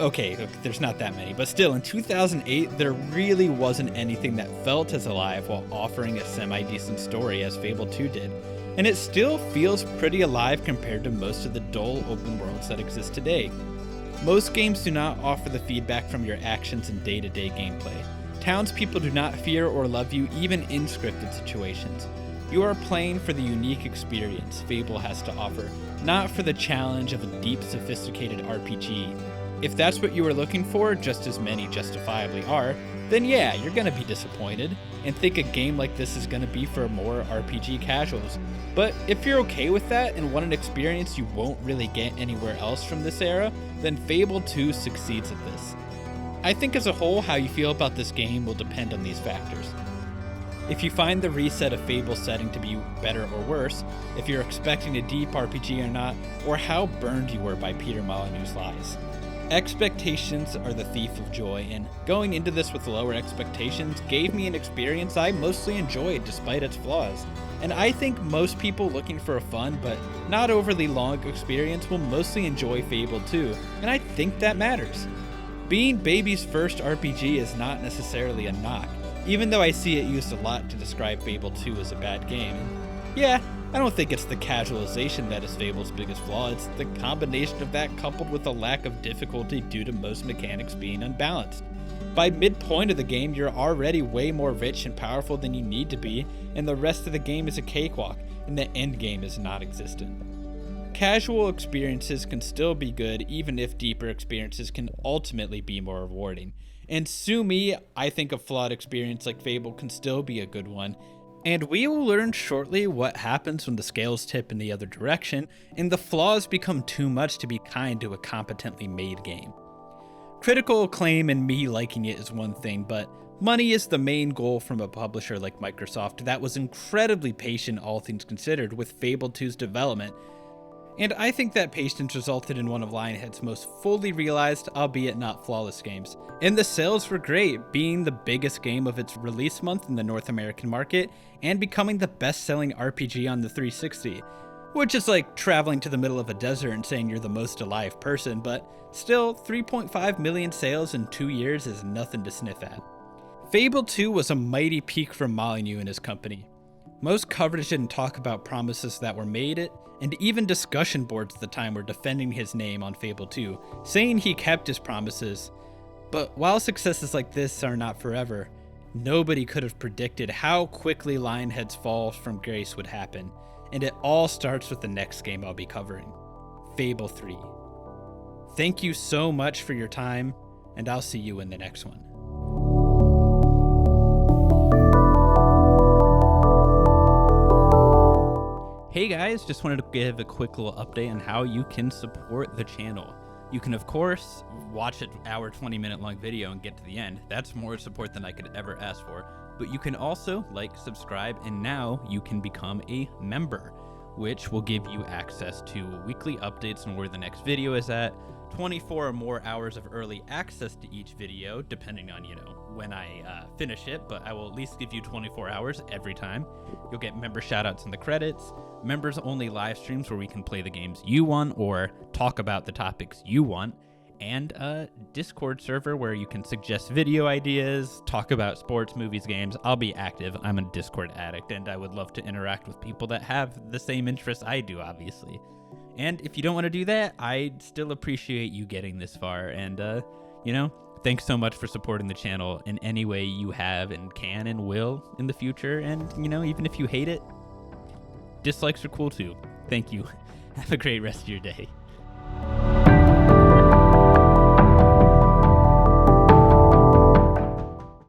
okay, there's not that many, but still, in 2008, there really wasn't anything that felt as alive while offering a semi-decent story as Fable 2 did. And it still feels pretty alive compared to most of the dull open worlds that exist today. Most games do not offer the feedback from your actions in day-to-day gameplay. Townspeople do not fear or love you even in scripted situations. You are playing for the unique experience Fable has to offer, not for the challenge of a deep, sophisticated RPG. If that's what you are looking for, just as many justifiably are, then yeah, you're gonna be disappointed, and think a game like this is gonna be for more RPG casuals. But if you're okay with that and want an experience you won't really get anywhere else from this era, then Fable 2 succeeds at this. I think as a whole, how you feel about this game will depend on these factors. If you find the reset of Fable's setting to be better or worse, if you're expecting a deep RPG or not, or how burned you were by Peter Molyneux's lies. Expectations are the thief of joy, and going into this with lower expectations gave me an experience I mostly enjoyed despite its flaws. And I think most people looking for a fun but not overly long experience will mostly enjoy Fable 2, and I think that matters. Being Baby's first RPG is not necessarily a knock, even though I see it used a lot to describe Fable 2 as a bad game. And yeah, I don't think it's the casualization that is Fable's biggest flaw, it's the combination of that coupled with a lack of difficulty due to most mechanics being unbalanced. By midpoint of the game, you're already way more rich and powerful than you need to be, and the rest of the game is a cakewalk, and the end game is non-existent. Casual experiences can still be good, even if deeper experiences can ultimately be more rewarding. And sue me, I think a flawed experience like Fable can still be a good one. And we will learn shortly what happens when the scales tip in the other direction, and the flaws become too much to be kind to a competently made game. Critical acclaim and me liking it is one thing, but money is the main goal from a publisher like Microsoft that was incredibly patient, all things considered, with Fable 2's development. And I think that patience resulted in one of Lionhead's most fully realized, albeit not flawless games. And the sales were great, being the biggest game of its release month in the North American market, and becoming the best-selling RPG on the 360. Which is like traveling to the middle of a desert and saying you're the most alive person, but still, 3.5 million sales in 2 years is nothing to sniff at. Fable 2 was a mighty peak from Molyneux and his company. Most coverage didn't talk about promises that were made it, and even discussion boards at the time were defending his name on Fable 2, saying he kept his promises. But while successes like this are not forever, nobody could have predicted how quickly Lionhead's fall from grace would happen, and it all starts with the next game I'll be covering, Fable 3. Thank you so much for your time, and I'll see you in the next one. Hey guys, just wanted to give a quick little update on how you can support the channel. You can, of course, watch an hour, 20-minute long video and get to the end. That's more support than I could ever ask for. But you can also like, subscribe, and now you can become a member, which will give you access to weekly updates on where the next video is at, 24 or more hours of early access to each video, depending on, when I finish it, but I will at least give you 24 hours every time. You'll get member shoutouts in the credits, members only live streams where we can play the games you want or talk about the topics you want, and a Discord server where you can suggest video ideas, talk about sports, movies, games. I'll be active. I'm a Discord addict, and I would love to interact with people that have the same interests I do, obviously. And if you don't want to do that, I still appreciate you getting this far, and, thanks so much for supporting the channel in any way you have and can and will in the future, and, even if you hate it, dislikes are cool too. Thank you. Have a great rest of your day.